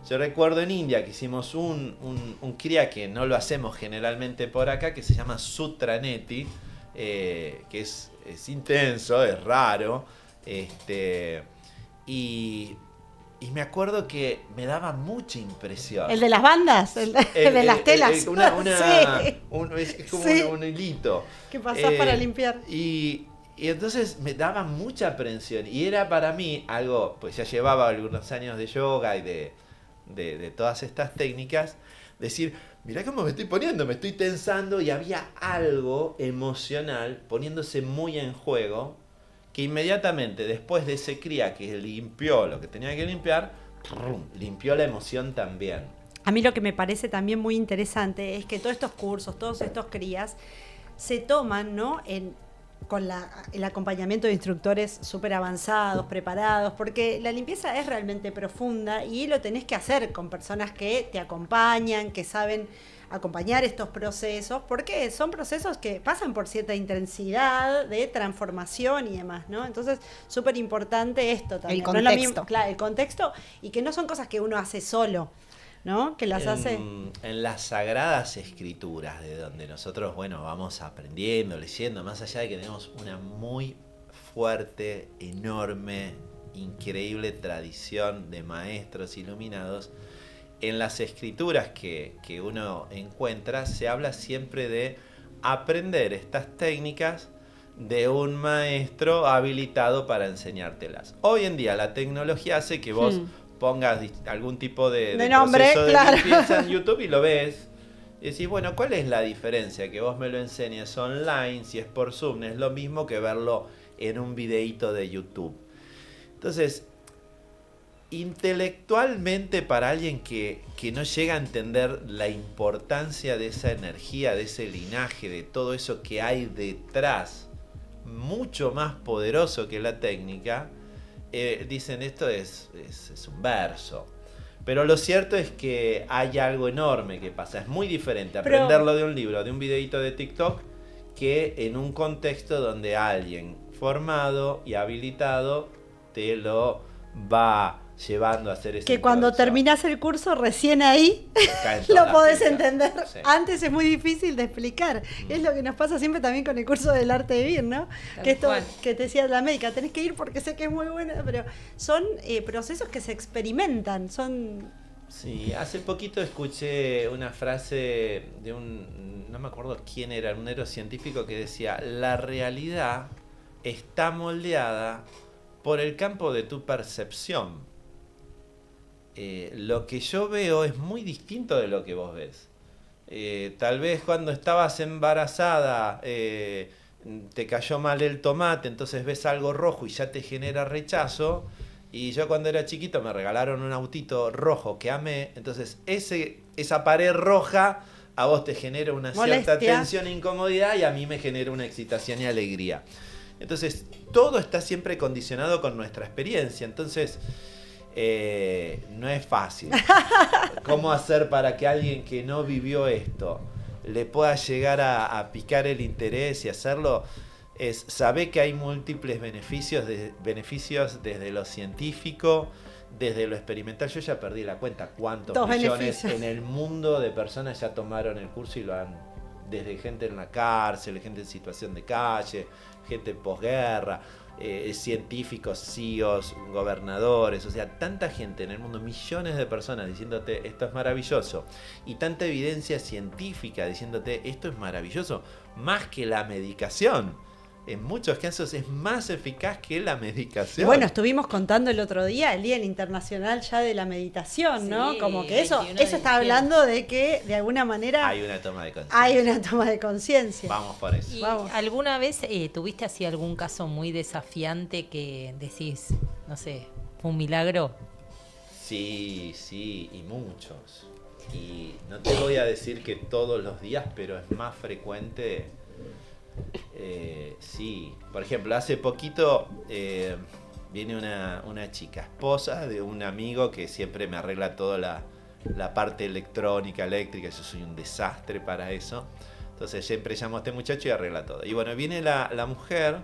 Yo recuerdo en India que hicimos un kriya que no lo hacemos generalmente por acá, que se llama Sutra Neti, que es intenso, es raro, y me acuerdo que me daba mucha impresión. El de las bandas, el de las telas. Sí. Es como Sí. un hilito. ¿Qué pasás para limpiar? Y entonces me daba mucha aprensión. Y era para mí algo, pues ya llevaba algunos años de yoga y de todas estas técnicas, decir, mirá cómo me estoy poniendo, me estoy tensando, y había algo emocional poniéndose muy en juego, que inmediatamente después de ese kriya que limpió lo que tenía que limpiar, limpió la emoción también. A mí lo que me parece también muy interesante es que todos estos cursos, todos estos crías, se toman, ¿no? Con el acompañamiento de instructores súper avanzados, preparados, porque la limpieza es realmente profunda y lo tenés que hacer con personas que te acompañan, que saben acompañar estos procesos, porque son procesos que pasan por cierta intensidad de transformación y demás, ¿no? Entonces, súper importante esto también. El No es lo contexto. mismo, claro, el contexto, y que no son cosas que uno hace solo, ¿no? Que las hace... En las sagradas escrituras, de donde nosotros, vamos aprendiendo, leyendo, más allá de que tenemos una muy fuerte, enorme, increíble tradición de maestros iluminados, en las escrituras que uno encuentra, se habla siempre de aprender estas técnicas de un maestro habilitado para enseñártelas. Hoy en día la tecnología hace que vos pongas algún tipo de nombre, proceso de claro. limpieza en YouTube y lo ves. Y decís, bueno, ¿cuál es la diferencia? Que vos me lo enseñes online, si es por Zoom, es lo mismo que verlo en un videíto de YouTube. Entonces, intelectualmente, para alguien que no llega a entender la importancia de esa energía, de ese linaje, de todo eso que hay detrás, mucho más poderoso que la técnica, dicen, esto es un verso. Pero lo cierto es que hay algo enorme que pasa. Es muy diferente aprenderlo de un libro, de un videíto de TikTok, que en un contexto donde alguien formado y habilitado te lo va llevando a hacer ese Que cuando proceso. terminás el curso, recién ahí Caen todas lo las podés fichas. entender. Sí. Antes es muy difícil de explicar. Es lo que nos pasa siempre también con el curso del arte de vivir, ¿no? Tal Que esto cual. que te decía la médica, tenés que ir porque sé que es muy buena, pero son procesos que se experimentan, son... Sí, hace poquito escuché una frase de no me acuerdo quién era, un neurocientífico que decía, la realidad está moldeada por el campo de tu percepción. Lo que yo veo es muy distinto de lo que vos ves. Tal vez cuando estabas embarazada te cayó mal el tomate, entonces ves algo rojo y ya te genera rechazo. Y yo cuando era chiquito me regalaron un autito rojo que amé, entonces esa pared roja a vos te genera una cierta Molestia. tensión e incomodidad, y a mí me genera una excitación y alegría. Entonces todo está siempre condicionado con nuestra experiencia. Entonces no es fácil. ¿Cómo hacer para que alguien que no vivió esto le pueda llegar a picar el interés y hacerlo? Es saber que hay múltiples beneficios desde lo científico, desde lo experimental. Yo ya perdí la cuenta cuántos Dos millones beneficios. en el mundo de personas ya tomaron el curso y lo han, desde gente en la cárcel, gente en situación de calle, gente posguerra, científicos, CEOs, gobernadores, o sea, tanta gente en el mundo, millones de personas diciéndote esto es maravilloso, y tanta evidencia científica diciéndote esto es maravilloso, más que la medicación. En muchos casos es más eficaz que la medicación. Bueno, estuvimos contando el otro día, el Día Internacional ya de la Meditación, ¿no? Sí, Como que eso 21 de está diciembre. hablando de que de alguna manera Hay una toma de conciencia. hay una toma de conciencia. Vamos por eso. ¿Y Vamos. alguna vez tuviste así algún caso muy desafiante que decís, no sé, fue un milagro? Sí, y muchos. Y no te voy a decir que todos los días, pero es más frecuente. Sí, por ejemplo, hace poquito viene una chica, esposa de un amigo que siempre me arregla toda la parte electrónica, eléctrica. Yo soy un desastre para eso. Entonces siempre llamo a este muchacho y arregla todo. Y bueno, viene la mujer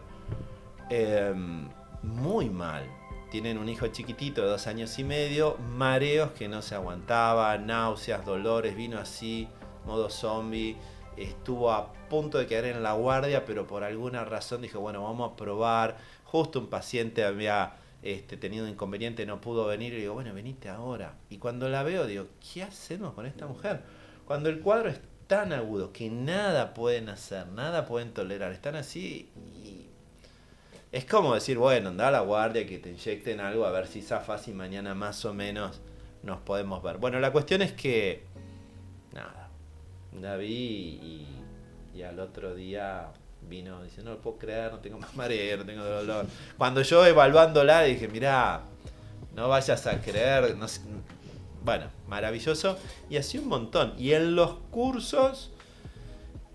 muy mal. Tienen un hijo chiquitito de 2 años y medio, mareos que no se aguantaba, náuseas, dolores, vino así, modo zombie. Estuvo a punto de quedar en la guardia, pero por alguna razón dijo, bueno, vamos a probar. Justo un paciente había tenido un inconveniente, no pudo venir, y digo, bueno, venite ahora. Y cuando la veo, digo, ¿qué hacemos con esta mujer? Cuando el cuadro es tan agudo que nada pueden hacer, nada pueden tolerar, están así y es como decir, bueno, anda a la guardia, que te inyecten algo, a ver si zafas y mañana más o menos nos podemos ver. Bueno, la cuestión es que, nada, la vi y al otro día vino diciendo, no lo puedo creer, no tengo más mareo, no tengo dolor. Cuando yo evaluándola dije, mirá, no vayas a creer, no sé. Bueno, maravilloso. Y así un montón. Y en los cursos,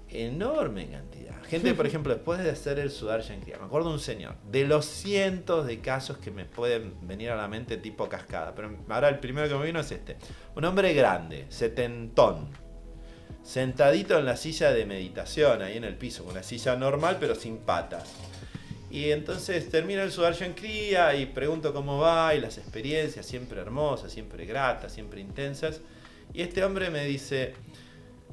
enorme cantidad. Gente, por ejemplo, después de hacer el Sudarshan Kriya, me acuerdo de un señor, de los cientos de casos que me pueden venir a la mente tipo cascada, pero ahora el primero que me vino es este. Un hombre grande, setentón, sentadito en la silla de meditación, ahí en el piso, con una silla normal pero sin patas. Y entonces termino el Sudarshan Kriya y pregunto cómo va y las experiencias, siempre hermosas, siempre gratas, siempre intensas. Y este hombre me dice,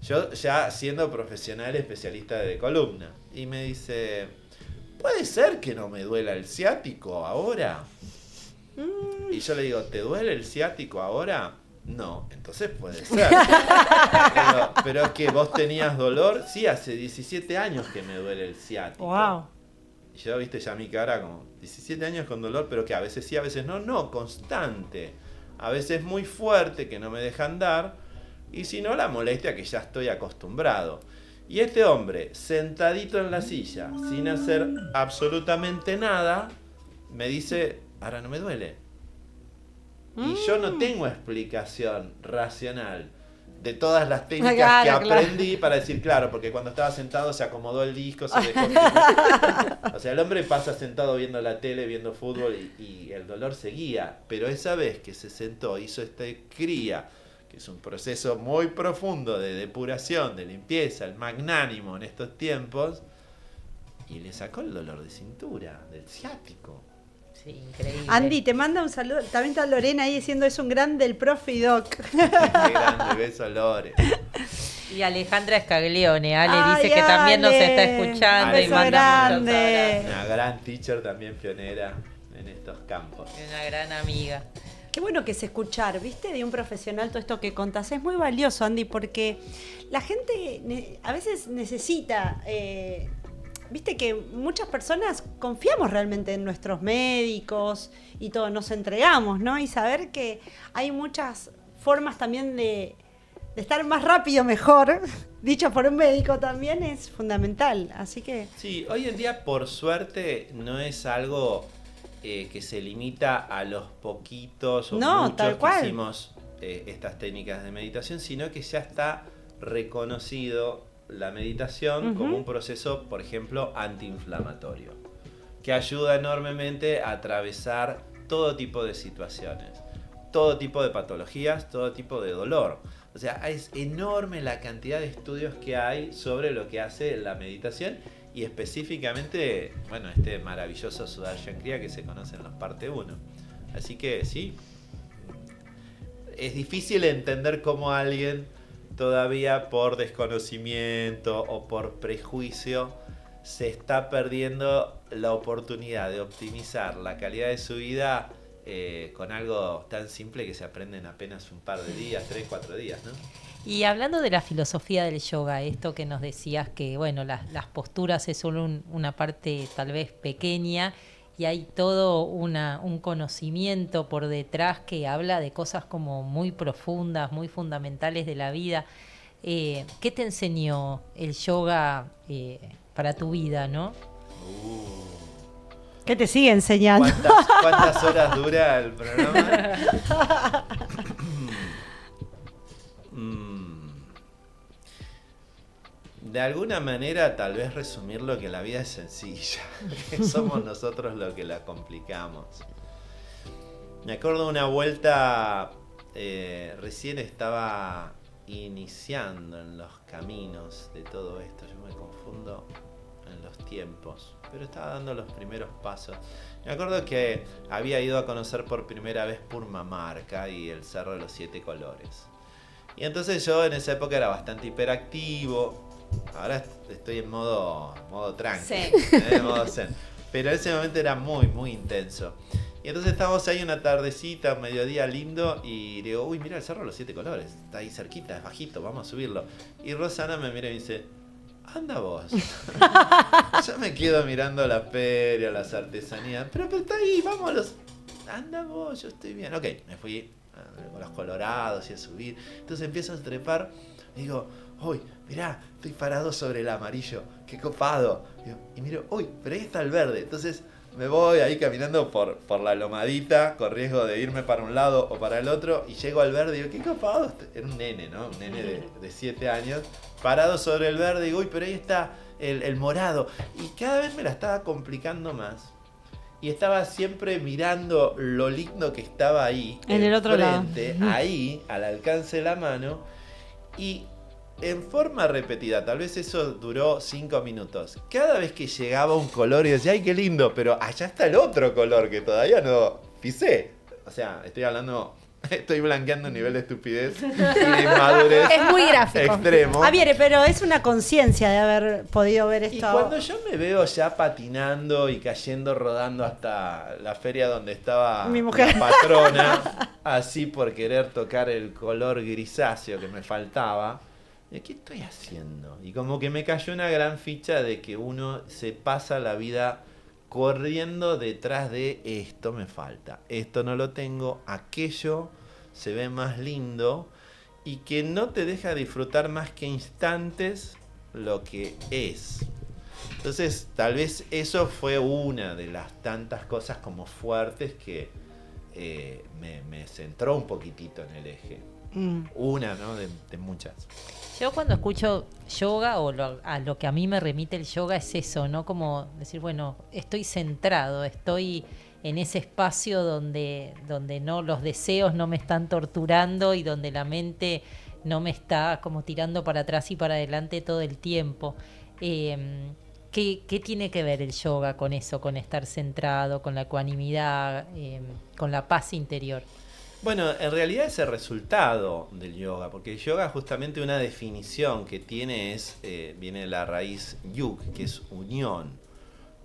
yo ya siendo profesional especialista de columna, y me dice, ¿puede ser que no me duela el ciático ahora? Y yo le digo, ¿te duele el ciático ahora? No, entonces puede ser. Pero es que vos tenías dolor, sí, hace 17 años que me duele el ciático. Wow. Yo, viste, ya mi cara como 17 años con dolor, pero que a veces sí, a veces no, constante. A veces muy fuerte, que no me deja andar, y si no, la molestia que ya estoy acostumbrado. Y este hombre, sentadito en la silla, sin hacer absolutamente nada, me dice, ahora no me duele. Y yo no tengo explicación racional de todas las técnicas Claro, que aprendí para decir, claro, porque cuando estaba sentado se acomodó el disco, se dejó. O sea, el hombre pasa sentado viendo la tele, viendo fútbol y el dolor seguía. Pero esa vez que se sentó, hizo esta cría, que es un proceso muy profundo de depuración, de limpieza, el magnánimo en estos tiempos, y le sacó el dolor de cintura, del ciático. Sí, increíble. Andy, te manda un saludo. También está Lorena ahí diciendo es un grande el profe y doc. Qué grande, beso, Lore. Y Alejandra Scaglione, Ale Ay, dice que también nos está Ale, escuchando un y beso manda grande. muchos abrazos. Una gran teacher también pionera en estos campos. Y una gran amiga. Qué bueno que es escuchar, ¿viste? De un profesional todo esto que contás. Es muy valioso, Andy, porque la gente a veces necesita... Viste que muchas personas confiamos realmente en nuestros médicos y todo, nos entregamos, ¿no? Y saber que hay muchas formas también de estar más rápido, mejor, dicho por un médico también, es fundamental. Así que... Sí, hoy en día, por suerte, no es algo que se limita a los poquitos o No, muchos tal cual. que hicimos estas técnicas de meditación, sino que ya está reconocido la meditación como un proceso, por ejemplo, antiinflamatorio, que ayuda enormemente a atravesar todo tipo de situaciones, todo tipo de patologías, todo tipo de dolor. O sea, es enorme la cantidad de estudios que hay sobre lo que hace la meditación y específicamente, bueno, este maravilloso Sudarshan Kriya que se conoce en los parte 1. Así que sí, es difícil entender cómo alguien todavía por desconocimiento o por prejuicio se está perdiendo la oportunidad de optimizar la calidad de su vida con algo tan simple que se aprende en apenas un par de días, 3, 4 días, ¿no? Y hablando de la filosofía del yoga, esto que nos decías que, bueno, las posturas es solo una parte tal vez pequeña y hay todo un conocimiento por detrás que habla de cosas como muy profundas, muy fundamentales de la vida. ¿Qué te enseñó el yoga para tu vida, no? ¿Qué te sigue enseñando? ¿Cuántas horas dura el programa? De alguna manera, tal vez resumirlo, que la vida es sencilla, que somos nosotros los que la complicamos. Me acuerdo de una vuelta, recién estaba iniciando en los caminos de todo esto, yo me confundo en los tiempos, pero estaba dando los primeros pasos. Me acuerdo que había ido a conocer por primera vez Purmamarca y el Cerro de los 7 Colores. Y entonces yo en esa época era bastante hiperactivo. Ahora estoy en modo tranqui, modo zen. Pero en ese momento era muy, muy intenso. Y entonces estábamos ahí una tardecita, un mediodía lindo, y digo, uy, mira el Cerro de los 7 Colores, está ahí cerquita, es bajito, vamos a subirlo. Y Rosana me mira y me dice, anda vos. Yo me quedo mirando la feria, las artesanías, pero está ahí, vámonos. Anda vos, yo estoy bien. Ok, me fui con los colorados y a subir. Entonces empiezo a trepar y digo, uy, mirá, estoy parado sobre el amarillo, qué copado. Y miro, uy, pero ahí está el verde. Entonces me voy ahí caminando por la lomadita, con riesgo de irme para un lado o para el otro, y llego al verde y digo, qué copado. Era un nene, ¿no? Un nene de 7 años, parado sobre el verde, y digo, uy, pero ahí está el morado. Y cada vez me la estaba complicando más. Y estaba siempre mirando lo lindo que estaba ahí, en el otro frente, lado. ahí, al alcance de la mano. Y en forma repetida, tal vez eso duró 5 minutos. Cada vez que llegaba un color y decía, ¡ay, qué lindo! Pero allá está el otro color que todavía no pisé. O sea, estoy blanqueando un nivel de estupidez y de inmadurez. Es muy gráfico. Extremo. Javier, pero es una conciencia de haber podido ver esto. Y cuando yo me veo ya patinando y cayendo, rodando hasta la feria donde estaba Mi mujer, la patrona, así por querer tocar el color grisáceo que me faltaba, ¿qué estoy haciendo? Y como que me cayó una gran ficha de que uno se pasa la vida corriendo detrás de esto me falta, esto no lo tengo, aquello se ve más lindo, y que no te deja disfrutar más que instantes lo que es. Entonces, tal vez eso fue una de las tantas cosas como fuertes que me centró un poquitito en el eje. Una, ¿no? De muchas. Yo cuando escucho yoga o a lo que a mí me remite el yoga es eso, ¿no? Como decir, bueno, estoy centrado, estoy en ese espacio donde no los deseos no me están torturando y donde la mente no me está como tirando para atrás y para adelante todo el tiempo. ¿Qué tiene que ver el yoga con eso, con estar centrado, con la ecuanimidad, con la paz interior? Bueno, en realidad es el resultado del yoga, porque el yoga justamente una definición que tiene viene de la raíz yug, que es unión.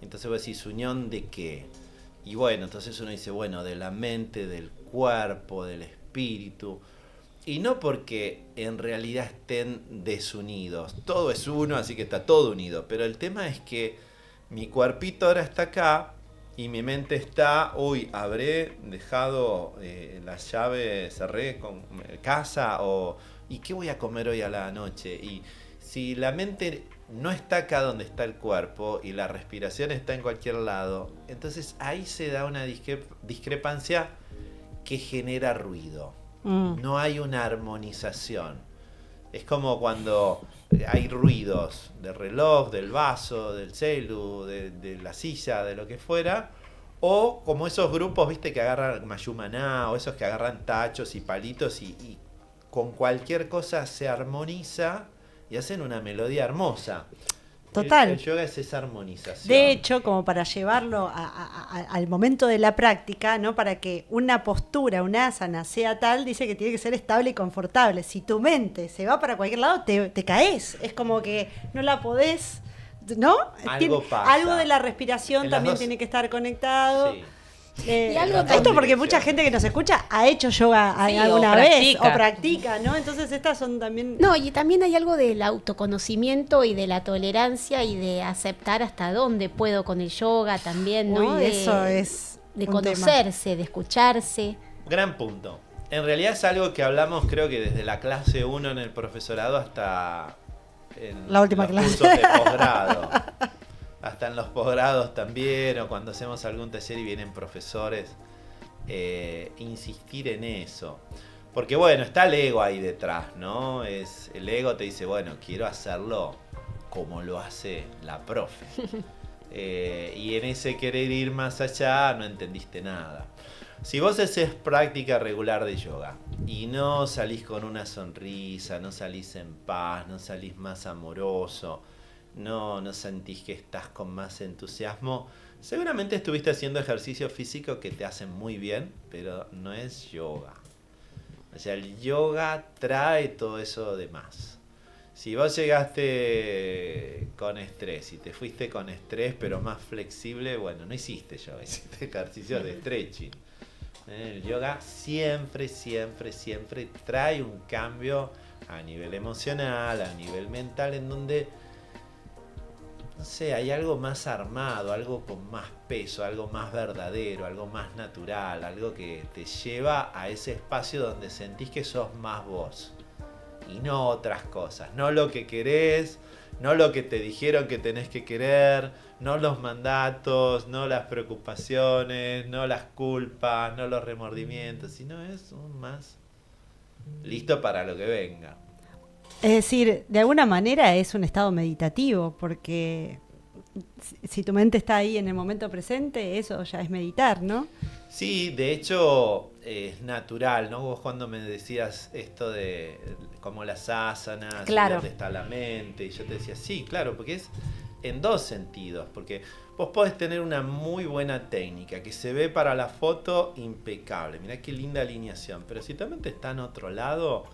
Entonces vos decís, ¿unión de qué? Y bueno, entonces uno dice, bueno, de la mente, del cuerpo, del espíritu. Y no porque en realidad estén desunidos. Todo es uno, así que está todo unido. Pero el tema es que mi cuerpito ahora está acá y mi mente está, uy, habré dejado la llave, cerré con casa, ¿y qué voy a comer hoy a la noche? Y si la mente no está acá donde está el cuerpo y la respiración está en cualquier lado, entonces ahí se da una discrepancia que genera ruido. No hay una armonización. Es como cuando hay ruidos del reloj, del vaso, del celu, de la silla, de lo que fuera, o como esos grupos, viste, que agarran mayumaná, o esos que agarran tachos y palitos y con cualquier cosa se armoniza y hacen una melodía hermosa. Total. El yoga es esa armonización. De hecho, como para llevarlo al momento de la práctica, ¿no? Para que una postura, una asana sea tal, dice que tiene que ser estable y confortable. Si tu mente se va para cualquier lado, te caes. Es como que no la podés ¿no? Algo pasa. Algo de la respiración En las también dos- tiene que estar conectado. Sí. Y algo Esto también- porque mucha gente que nos escucha ha hecho yoga Sí, alguna o vez practica. o practica, ¿no? Entonces estas son también... No, y también hay algo del autoconocimiento y de la tolerancia y de aceptar hasta dónde puedo con el yoga también, ¿no? Uy, eso es de un conocerse, de escucharse. Gran punto. En realidad es algo que hablamos creo que desde la clase 1 en el profesorado hasta en La última los clase. cursos de posgrado. Hasta en los posgrados también, o cuando hacemos algún taller y vienen profesores, insistir en eso. Porque bueno, está el ego ahí detrás, ¿no? El ego te dice, bueno, quiero hacerlo como lo hace la profe. Y en ese querer ir más allá no entendiste nada. Si vos haces práctica regular de yoga y no salís con una sonrisa, no salís en paz, no salís más amoroso, no sentís que estás con más entusiasmo, seguramente estuviste haciendo ejercicio físico que te hacen muy bien, pero no es yoga. O sea, el yoga trae todo eso de más. Si vos llegaste con estrés y te fuiste con estrés pero más flexible, bueno, no hiciste yoga, hiciste ejercicios de stretching. El yoga siempre trae un cambio a nivel emocional, a nivel mental, en donde, no sé, hay algo más armado, algo con más peso, algo más verdadero, algo más natural, algo que te lleva a ese espacio donde sentís que sos más vos. Y no otras cosas, no lo que querés, no lo que te dijeron que tenés que querer, no los mandatos, no las preocupaciones, no las culpas, no los remordimientos, sino es un más listo para lo que venga. Es decir, de alguna manera es un estado meditativo, porque si tu mente está ahí en el momento presente, eso ya es meditar, ¿no? Sí, de hecho es natural, ¿no? Vos cuando me decías esto de como las asanas, Claro. dónde está la mente, y yo te decía, sí, claro, porque es en dos sentidos, porque vos podés tener una muy buena técnica que se ve para la foto impecable, mirá qué linda alineación, pero si tu mente está en otro lado,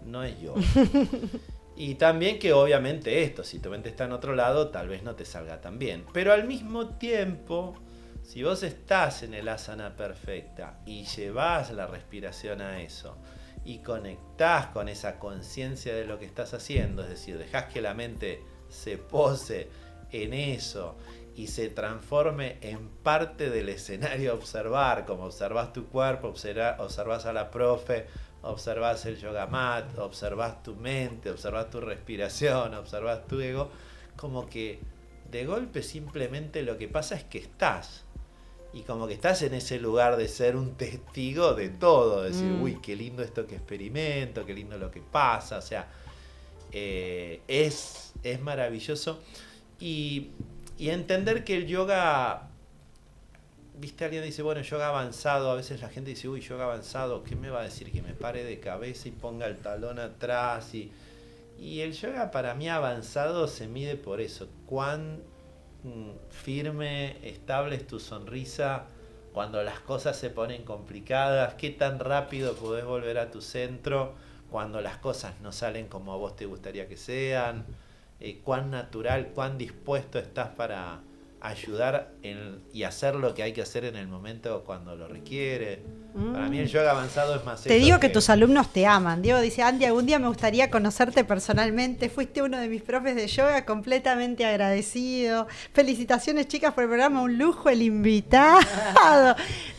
no es yoga. Y también que obviamente esto, si tu mente está en otro lado, tal vez no te salga tan bien, pero al mismo tiempo, si vos estás en el asana perfecta y llevás la respiración a eso y conectás con esa conciencia de lo que estás haciendo, es decir, dejás que la mente se pose en eso y se transforme en parte del escenario a observar, como observás tu cuerpo, observás a la profe, observás el yoga mat, observás tu mente, observás tu respiración, observás tu ego, como que de golpe simplemente lo que pasa es que estás. Y como que estás en ese lugar de ser un testigo de todo, decir, uy, qué lindo esto que experimento, qué lindo lo que pasa, o sea, es maravilloso. Y entender que el yoga, viste, alguien dice, bueno, yoga avanzado, a veces la gente dice, uy, yoga avanzado, ¿qué me va a decir? Que me pare de cabeza y ponga el talón atrás. Y el yoga para mí avanzado se mide por eso, cuán firme, estable es tu sonrisa cuando las cosas se ponen complicadas, qué tan rápido podés volver a tu centro cuando las cosas no salen como a vos te gustaría que sean, cuán natural, cuán dispuesto estás para ayudar y hacer lo que hay que hacer en el momento cuando lo requiere. Para mí el yoga avanzado es más Te eso digo que tus alumnos te aman. Diego dice, Andy, algún día me gustaría conocerte personalmente. Fuiste uno de mis profes de yoga, completamente agradecido. Felicitaciones, chicas, por el programa. Un lujo el invitado.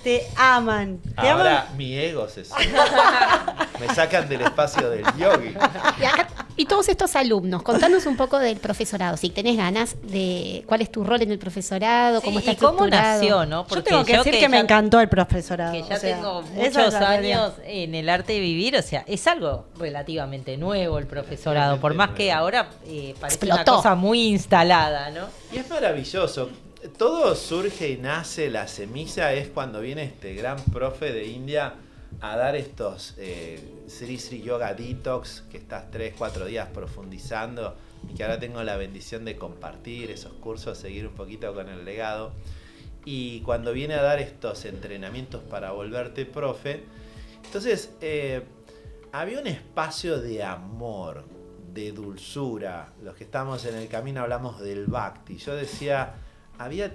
Te aman. Te Ahora aman. mi ego se sube. Me sacan del espacio del yogi. Y todos estos alumnos, contanos un poco del profesorado, si tenés ganas de cuál es tu rol en el profesorado, cómo está y cómo estructurado. nació, ¿no? Yo tengo que decir que me ya- encantó el profesorado. que ya o sea, tengo esa muchos es la realidad. años en el arte de vivir, o sea, es algo relativamente nuevo el profesorado, por más que ahora parece una Explotó. cosa muy instalada, ¿no? Y es maravilloso. Todo surge y nace, la semilla es cuando viene este gran profe de India a dar estos Sri Sri Yoga Detox, que estás 3-4 días profundizando y que ahora tengo la bendición de compartir esos cursos, seguir un poquito con el legado. Y cuando viene a dar estos entrenamientos para volverte profe, entonces había un espacio de amor, de dulzura. Los que estamos en el camino hablamos del bhakti. Yo decía, había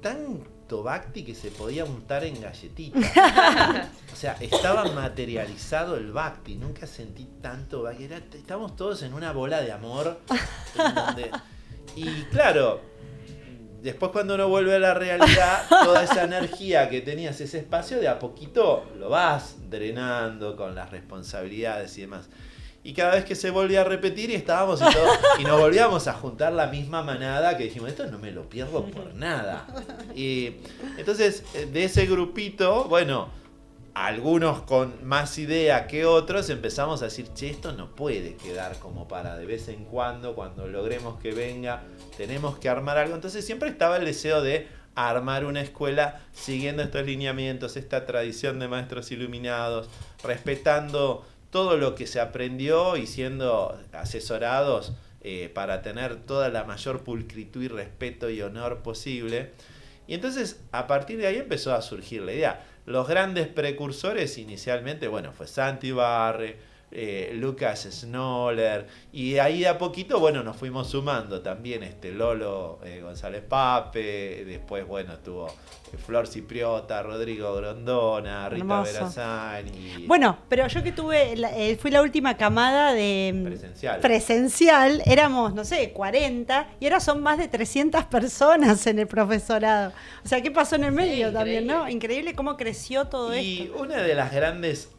tanto bhakti que se podía untar en galletitas. O sea, estaba materializado el bhakti. Nunca sentí tanto bhakti. Estábamos todos en una bola de amor. Y claro, después cuando uno vuelve a la realidad, toda esa energía que tenías, ese espacio, de a poquito lo vas drenando con las responsabilidades y demás. Y cada vez que se volvía a repetir y estábamos y nos volvíamos a juntar la misma manada, que dijimos, esto no me lo pierdo por nada. Y entonces, de ese grupito, bueno, algunos con más idea que otros, empezamos a decir, che, esto no puede quedar como para de vez en cuando logremos que venga, tenemos que armar algo. Entonces siempre estaba el deseo de armar una escuela siguiendo estos lineamientos, esta tradición de maestros iluminados, respetando todo lo que se aprendió y siendo asesorados para tener toda la mayor pulcritud y respeto y honor posible. Y entonces a partir de ahí empezó a surgir la idea. Los grandes precursores inicialmente, bueno, fue Santi Barre, Lucas Snoller, y ahí a poquito, bueno, nos fuimos sumando también Lolo González Pape, después, bueno, estuvo Flor Cipriota, Rodrigo Grondona, Rita Hermoso. Berazán. Y Bueno, pero yo que fui la última camada de presencial, éramos, no sé, 40, y ahora son más de 300 personas en el profesorado. O sea, ¿qué pasó en el medio también, no? Increíble cómo creció todo esto. Y una de las grandes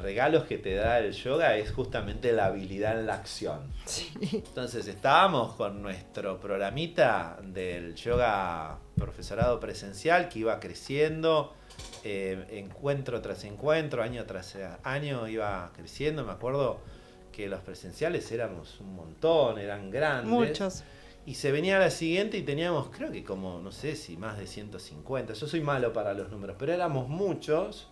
regalos que te da el yoga es justamente la habilidad en la acción. Sí. Entonces estábamos con nuestro programita del yoga profesorado presencial que iba creciendo, encuentro tras encuentro, año tras año iba creciendo. Me acuerdo que los presenciales éramos un montón, eran grandes. Muchos. Y se venía la siguiente y teníamos, creo que como, no sé si más de 150. Yo soy malo para los números, pero éramos muchos.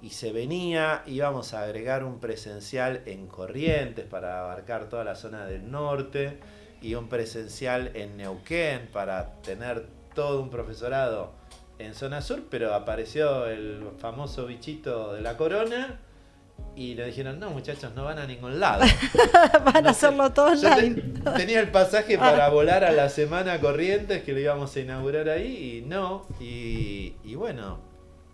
Y se venía, íbamos a agregar un presencial en Corrientes para abarcar toda la zona del norte y un presencial en Neuquén para tener todo un profesorado en zona sur, pero apareció el famoso bichito de la corona y nos dijeron, no muchachos, no van a ningún lado. Van a hacerlo todo online. Tenía el pasaje para volar a la semana a Corrientes, que lo íbamos a inaugurar ahí, y no, y bueno...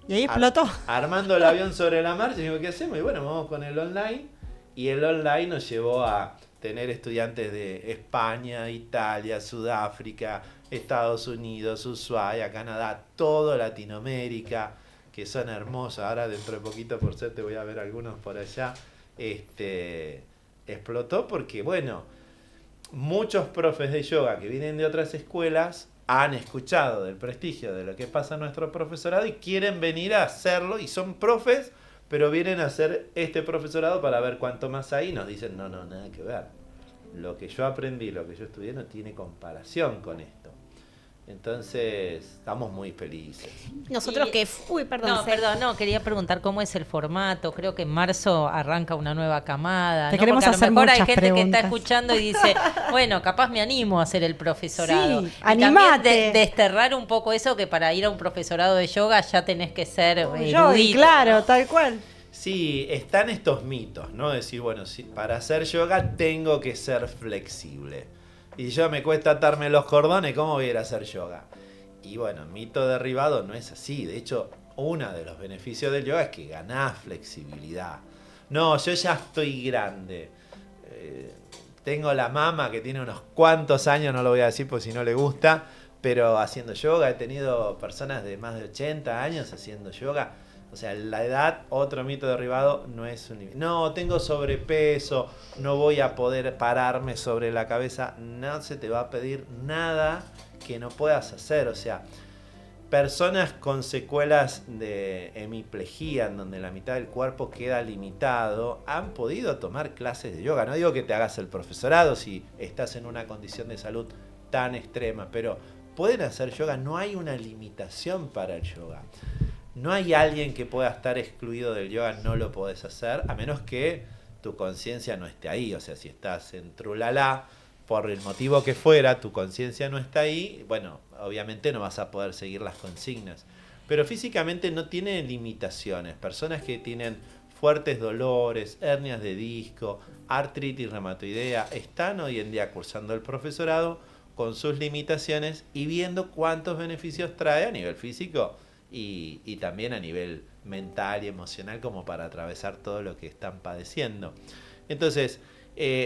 Y ahí explotó. Armando el avión sobre la marcha, y digo, ¿qué hacemos? Y bueno, vamos con el online. Y el online nos llevó a tener estudiantes de España, Italia, Sudáfrica, Estados Unidos, Ushuaia, Canadá, todo Latinoamérica, que son hermosos. Ahora dentro de poquito, por suerte, voy a ver algunos por allá. Explotó porque, bueno, muchos profes de yoga que vienen de otras escuelas han escuchado del prestigio de lo que pasa en nuestro profesorado y quieren venir a hacerlo, y son profes, pero vienen a hacer este profesorado para ver cuánto más hay, y nos dicen, no, nada que ver. Lo que yo aprendí, lo que yo estudié no tiene comparación con esto. Entonces, estamos muy felices. Nosotros que... Uy, perdón. Quería preguntar cómo es el formato. Creo que en marzo arranca una nueva camada. Te queremos Porque a lo hacer mejor hay muchas gente preguntas. que está escuchando y dice, bueno, capaz me animo a hacer el profesorado. Sí, y animate. también desterrar un poco eso, que para ir a un profesorado de yoga ya tenés que ser Yo, y erudito, claro, ¿no? tal cual. Sí, están estos mitos, ¿no? Decir, bueno, sí, para hacer yoga tengo que ser flexible. Y yo me cuesta atarme los cordones, ¿cómo voy a ir a hacer yoga? Y bueno, mito derribado, no es así. De hecho, uno de los beneficios del yoga es que ganás flexibilidad. No, yo ya estoy grande. Tengo la mama que tiene unos cuantos años, no lo voy a decir por si no le gusta, pero haciendo yoga. He tenido personas de más de 80 años haciendo yoga. O sea, la edad, otro mito derribado, no es un... No, tengo sobrepeso, no voy a poder pararme sobre la cabeza. No se te va a pedir nada que no puedas hacer. O sea, personas con secuelas de hemiplegia, en donde la mitad del cuerpo queda limitado, han podido tomar clases de yoga. No digo que te hagas el profesorado si estás en una condición de salud tan extrema, pero pueden hacer yoga. No hay una limitación para el yoga. No hay alguien que pueda estar excluido del yoga, no lo podés hacer, a menos que tu conciencia no esté ahí. O sea, si estás en trulala, por el motivo que fuera, tu conciencia no está ahí, bueno, obviamente no vas a poder seguir las consignas. Pero físicamente no tiene limitaciones. Personas que tienen fuertes dolores, hernias de disco, artritis reumatoidea, están hoy en día cursando el profesorado con sus limitaciones y viendo cuántos beneficios trae a nivel físico y también a nivel mental y emocional como para atravesar todo lo que están padeciendo. Entonces,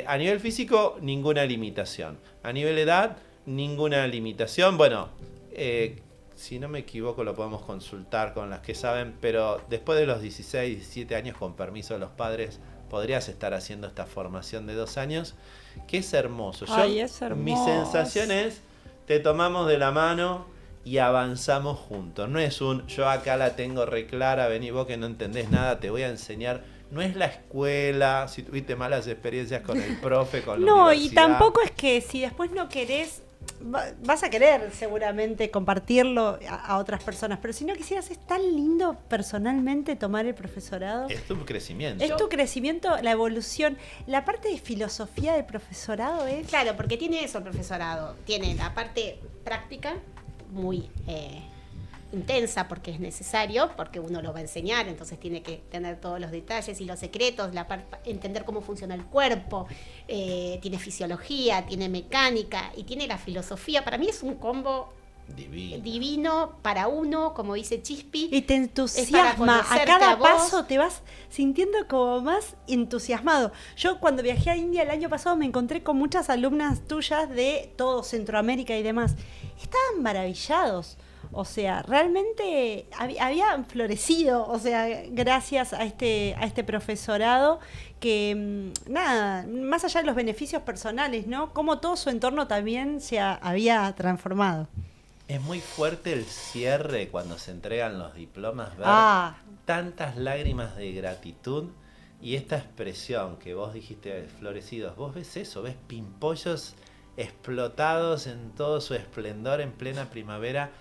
a nivel físico, ninguna limitación. A nivel edad, ninguna limitación. Bueno, si no me equivoco, lo podemos consultar con las que saben, pero después de los 16, 17 años, con permiso de los padres, podrías estar haciendo esta formación de 2 años, que es hermoso. Es hermoso. Mi sensación es, te tomamos de la mano y avanzamos juntos. No es yo acá la tengo re clara, vení vos que no entendés nada, te voy a enseñar. No es la escuela, si tuviste malas experiencias con el profe, con la universidad. Y tampoco es que si después no querés, vas a querer seguramente compartirlo a otras personas, pero si no quisieras, es tan lindo personalmente tomar el profesorado. Es tu crecimiento. Es tu crecimiento, la evolución. La parte de filosofía del profesorado es... Claro, porque tiene eso el profesorado. Tiene la parte práctica muy intensa porque es necesario, porque uno lo va a enseñar, entonces tiene que tener todos los detalles y los secretos, entender cómo funciona el cuerpo, tiene fisiología, tiene mecánica y tiene la filosofía. Para mí es un combo divino para uno, como dice Chispi. Y te entusiasma, a cada paso te vas sintiendo como más entusiasmado. Yo cuando viajé a India el año pasado me encontré con muchas alumnas tuyas de todo Centroamérica y demás. Estaban maravillados. O sea, realmente habían florecido, o sea, gracias a este profesorado que, nada, más allá de los beneficios personales, ¿no? Cómo todo su entorno también había transformado. Es muy fuerte el cierre cuando se entregan los diplomas, ver tantas lágrimas de gratitud y esta expresión que vos dijiste, florecidos. Vos ves eso, ves pimpollos explotados en todo su esplendor en plena primavera,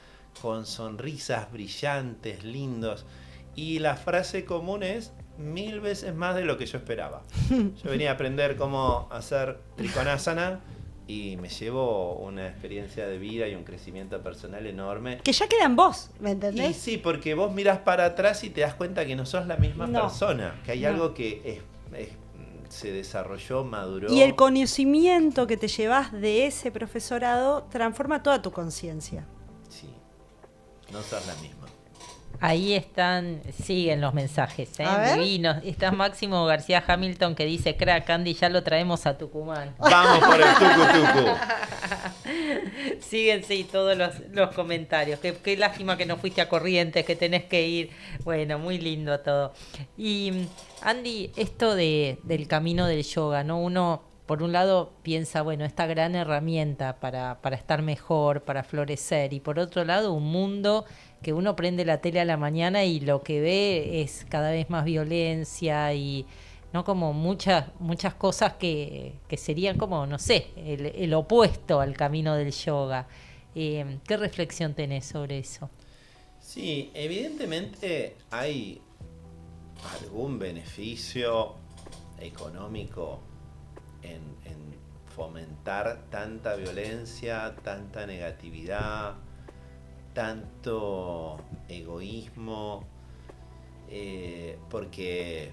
con sonrisas brillantes, lindos. Y la frase común es 1000 veces más de lo que yo esperaba. Yo venía a aprender cómo hacer Trikonasana y me llevo una experiencia de vida y un crecimiento personal enorme. Que ya queda en vos, ¿me entendés? Y sí, porque vos mirás para atrás y te das cuenta que no sos la misma persona, que hay algo que se desarrolló, maduró. Y el conocimiento que te llevas de ese profesorado transforma toda tu conciencia. Sí, no sos la misma. Ahí siguen los mensajes, divinos. Está Máximo García Hamilton que dice, crack, Andy, ya lo traemos a Tucumán. Vamos por el tucu. Siguen, todos los comentarios. Qué lástima que no fuiste a Corrientes, que tenés que ir. Bueno, muy lindo todo. Y, Andy, esto del camino del yoga, ¿no? Uno, por un lado, piensa, bueno, esta gran herramienta para estar mejor, para florecer. Y por otro lado, un mundo que uno prende la tele a la mañana y lo que ve es cada vez más violencia y no como muchas cosas que serían como, no sé, el opuesto al camino del yoga. ¿Qué reflexión tenés sobre eso? Sí, evidentemente hay algún beneficio económico en fomentar tanta violencia, tanta negatividad, tanto egoísmo, porque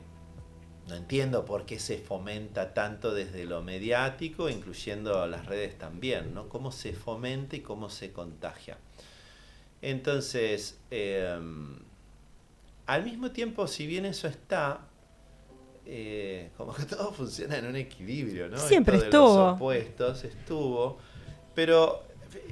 no entiendo por qué se fomenta tanto desde lo mediático, incluyendo las redes también, ¿no? Cómo se fomenta y cómo se contagia. Entonces, al mismo tiempo, si bien eso está, como que todo funciona en un equilibrio, ¿no? Siempre Esto de estuvo. los opuestos estuvo, pero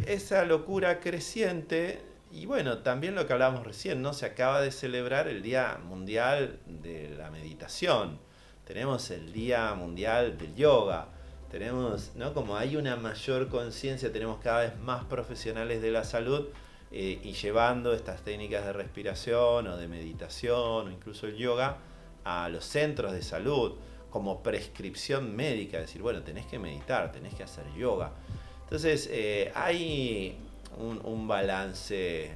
esa locura creciente, y bueno, también lo que hablábamos recién, ¿no? Se acaba de celebrar el Día Mundial de la Meditación, tenemos el Día Mundial del Yoga, tenemos, ¿no? Como hay una mayor conciencia, tenemos cada vez más profesionales de la salud y llevando estas técnicas de respiración o de meditación o incluso el yoga a los centros de salud como prescripción médica, decir, bueno, tenés que meditar, tenés que hacer yoga. Entonces, hay un balance,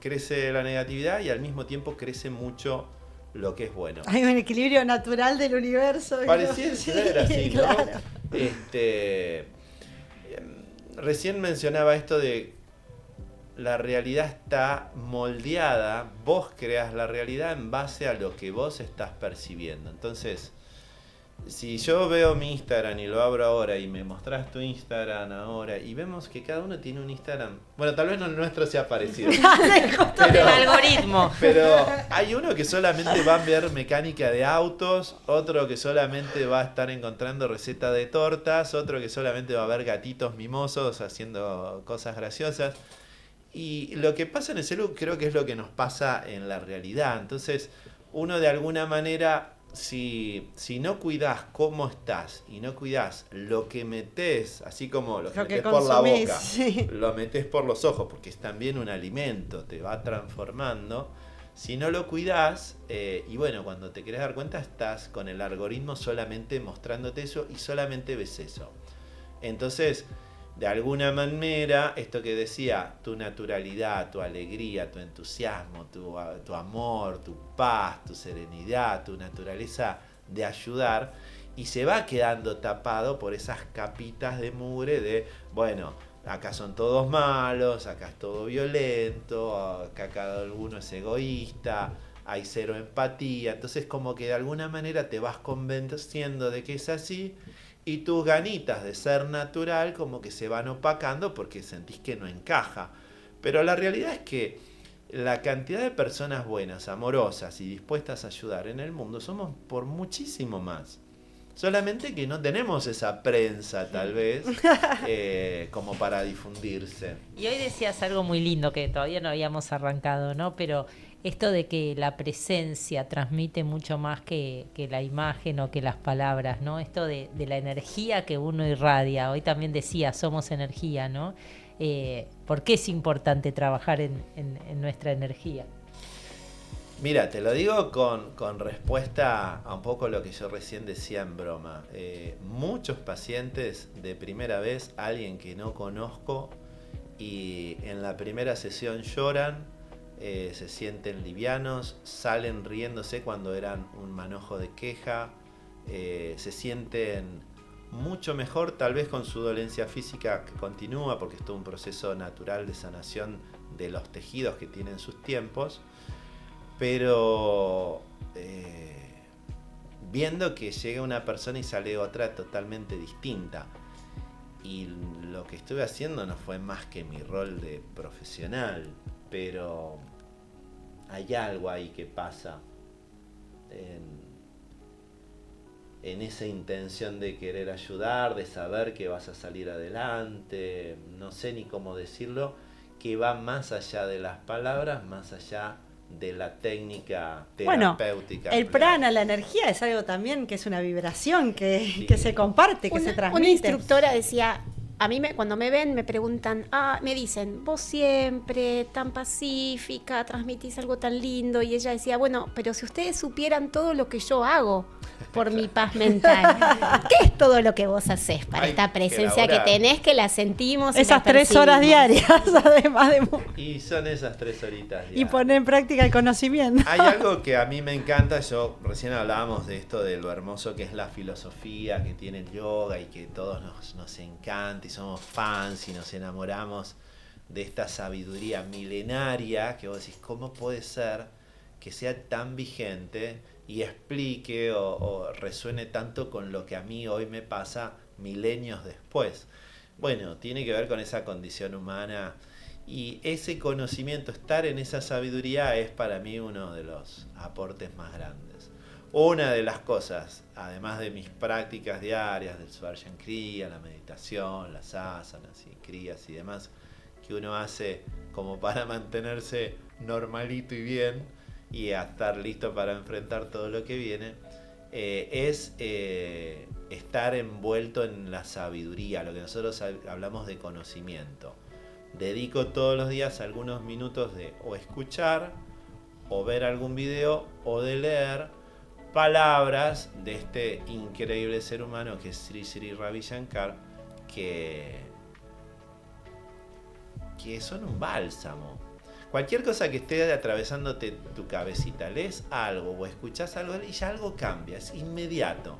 crece la negatividad y al mismo tiempo crece mucho lo que es bueno. Hay un equilibrio natural del universo. Pareciera ser así, ¿no? Claro. Recién mencionaba esto de la realidad está moldeada, vos creas la realidad en base a lo que vos estás percibiendo. Entonces, si yo veo mi Instagram y lo abro ahora y me mostrás tu Instagram ahora y vemos que cada uno tiene un Instagram, bueno, tal vez el nuestro sea parecido. El algoritmo. Pero hay uno que solamente va a ver mecánica de autos, otro que solamente va a estar encontrando recetas de tortas, otro que solamente va a ver gatitos mimosos haciendo cosas graciosas. Y lo que pasa en el celu creo que es lo que nos pasa en la realidad. Entonces, uno de alguna manera, si no cuidás cómo estás y no cuidás lo que metés, así como lo que metés por la boca, sí. lo metés por los ojos, porque es también un alimento, te va transformando. Si no lo cuidás, y bueno, cuando te querés dar cuenta, estás con el algoritmo solamente mostrándote eso y solamente ves eso. Entonces, de alguna manera, esto que decía, tu naturalidad, tu alegría, tu entusiasmo, tu amor, tu paz, tu serenidad, tu naturaleza de ayudar, y se va quedando tapado por esas capitas de mugre de, bueno, acá son todos malos, acá es todo violento, acá cada uno es egoísta, hay cero empatía. Entonces como que de alguna manera te vas convenciendo de que es así, y tus ganitas de ser natural como que se van opacando porque sentís que no encaja. Pero la realidad es que la cantidad de personas buenas, amorosas y dispuestas a ayudar en el mundo somos por muchísimo más. Solamente que no tenemos esa prensa, tal vez, como para difundirse. Y hoy decías algo muy lindo que todavía no habíamos arrancado, ¿no? Pero esto de que la presencia transmite mucho más que la imagen o que las palabras, ¿no? Esto de la energía que uno irradia. Hoy también decía, somos energía, ¿no? ¿Por qué es importante trabajar en nuestra energía? Mira, te lo digo con respuesta a un poco lo que yo recién decía en broma. Muchos pacientes de primera vez, alguien que no conozco, y en la primera sesión lloran, se sienten livianos, salen riéndose cuando eran un manojo de queja, se sienten mucho mejor, tal vez con su dolencia física que continúa, porque es todo un proceso natural de sanación de los tejidos que tienen sus tiempos. Pero viendo que llega una persona y sale otra totalmente distinta. Y lo que estuve haciendo no fue más que mi rol de profesional, pero hay algo ahí que pasa en esa intención de querer ayudar, de saber que vas a salir adelante, no sé ni cómo decirlo, que va más allá de las palabras, más allá de la técnica terapéutica. Bueno, el prana, la energía, es algo también que es una vibración que se comparte, que se transmite. Una instructora decía, a mí cuando me ven me preguntan, me dicen, vos siempre tan pacífica, transmitís algo tan lindo, y ella decía, bueno, pero si ustedes supieran todo lo que yo hago por mi paz mental, ¿qué es todo lo que vos hacés para esta presencia que tenés, que la sentimos? Esas 3 horas diarias, además de... Y son esas 3 horitas diarias. Y poner en práctica el conocimiento. Hay algo que a mí me encanta, yo recién hablábamos de esto, de lo hermoso que es la filosofía, que tiene el yoga y que todos nos encanta y somos fans y nos enamoramos de esta sabiduría milenaria que vos decís, ¿cómo puede ser que sea tan vigente y explique o resuene tanto con lo que a mí hoy me pasa milenios después? Bueno, tiene que ver con esa condición humana, y ese conocimiento, estar en esa sabiduría, es para mí uno de los aportes más grandes. Una de las cosas, además de mis prácticas diarias del Svarshan Kriya, la meditación, las asanas y kriyas y demás, que uno hace como para mantenerse normalito y bien y a estar listo para enfrentar todo lo que viene, es estar envuelto en la sabiduría, lo que nosotros hablamos de conocimiento. Dedico todos los días algunos minutos de o escuchar, o ver algún video, o de leer palabras de este increíble ser humano que es Sri Sri Ravi Shankar, que son un bálsamo. Cualquier cosa que esté atravesándote tu cabecita, lees algo o escuchás algo y ya algo cambia, es inmediato.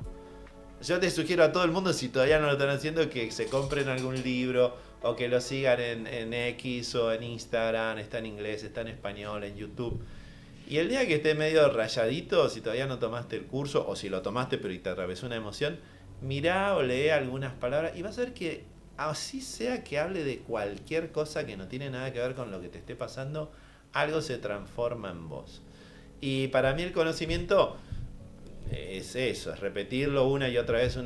yo te sugiero a todo el mundo, si todavía no lo están haciendo, que se compren algún libro o que lo sigan en X o en Instagram. Está en inglés, está en español, en YouTube. Y el día que esté medio rayadito, si todavía no tomaste el curso, o si lo tomaste pero te atravesó una emoción, mirá o lee algunas palabras y vas a ver que así sea que hable de cualquier cosa que no tiene nada que ver con lo que te esté pasando, algo se transforma en vos. Y para mí el conocimiento es eso, es repetirlo una y otra vez,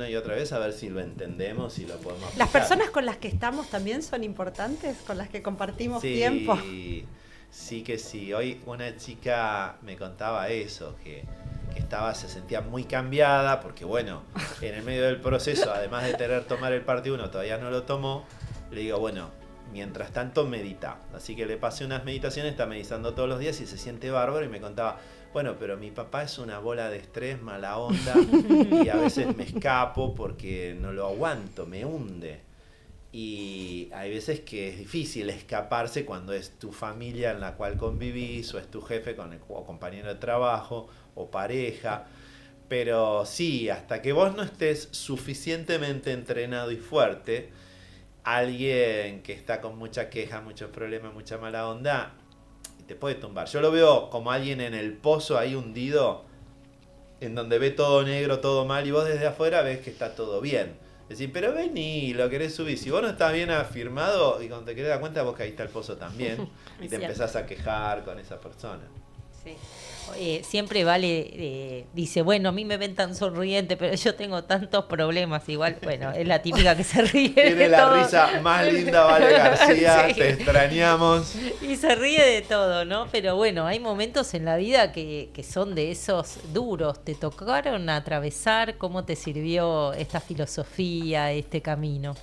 a ver si lo entendemos y lo podemos aplicar. ¿Las personas con las que estamos también son importantes? ¿Con las que compartimos tiempo? Sí que sí. Hoy una chica me contaba eso, que se sentía muy cambiada, porque bueno, en el medio del proceso, además de tener tomar el parte 1, todavía no lo tomó. Le digo, bueno, mientras tanto medita. Así que le pasé unas meditaciones, está meditando todos los días y se siente bárbaro. Y me contaba, bueno, pero mi papá es una bola de estrés, mala onda, y a veces me escapo porque no lo aguanto, me hunde. Y hay veces que es difícil escaparse cuando es tu familia en la cual convivís, o es tu jefe o compañero de trabajo, o pareja. Pero sí, hasta que vos no estés suficientemente entrenado y fuerte, alguien que está con mucha queja, muchos problemas, mucha mala onda, te puede tumbar. Yo lo veo como alguien en el pozo ahí hundido, en donde ve todo negro, todo mal, y vos desde afuera ves que está todo bien. Decir, pero vení, lo querés subir. Si vos no estás bien afirmado y cuando te querés dar cuenta, vos caíste al pozo también y te empezás a quejar con esa persona. Sí. Siempre Vale dice, bueno, a mí me ven tan sonriente, pero yo tengo tantos problemas. Igual, bueno, es la típica que se ríe. Tiene la todo. Risa más linda, Vale García, sí. Te extrañamos. Y se ríe de todo, ¿no? Pero bueno, hay momentos en la vida que son de esos duros. ¿Te tocaron atravesar? ¿Cómo te sirvió esta filosofía, este camino?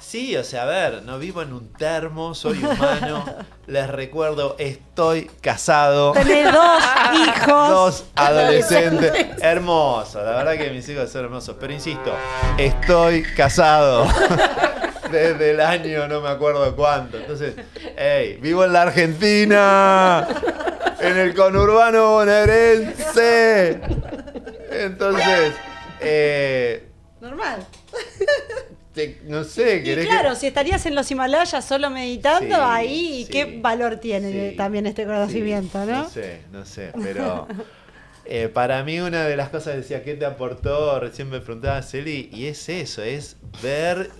Sí, o sea, a ver, no vivo en un termo, soy humano. Les recuerdo, estoy casado. Tenés 2 hijos. 2 adolescentes. Hermoso, la verdad que mis hijos son hermosos. Pero insisto, estoy casado. Desde el año no me acuerdo cuánto. Entonces, vivo en la Argentina. En el conurbano bonaerense. Entonces, normal. No sé, y claro, si estarías en los Himalayas solo meditando, sí, ahí, sí, ¿qué valor tiene también este conocimiento, no? No sé, pero para mí una de las cosas decía, ¿qué te aportó? Recién me preguntaba Celi, y es eso, es ver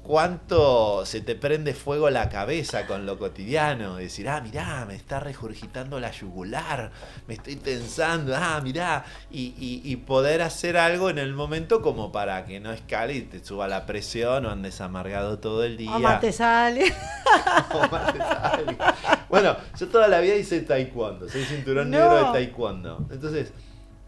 cuánto se te prende fuego la cabeza con lo cotidiano. Decir, mirá, me está regurgitando la yugular, me estoy pensando, mirá, y poder hacer algo en el momento como para que no escale y te suba la presión o andes amargado todo el día. O mate sale. Bueno, yo toda la vida hice taekwondo, soy cinturón negro de taekwondo. Entonces,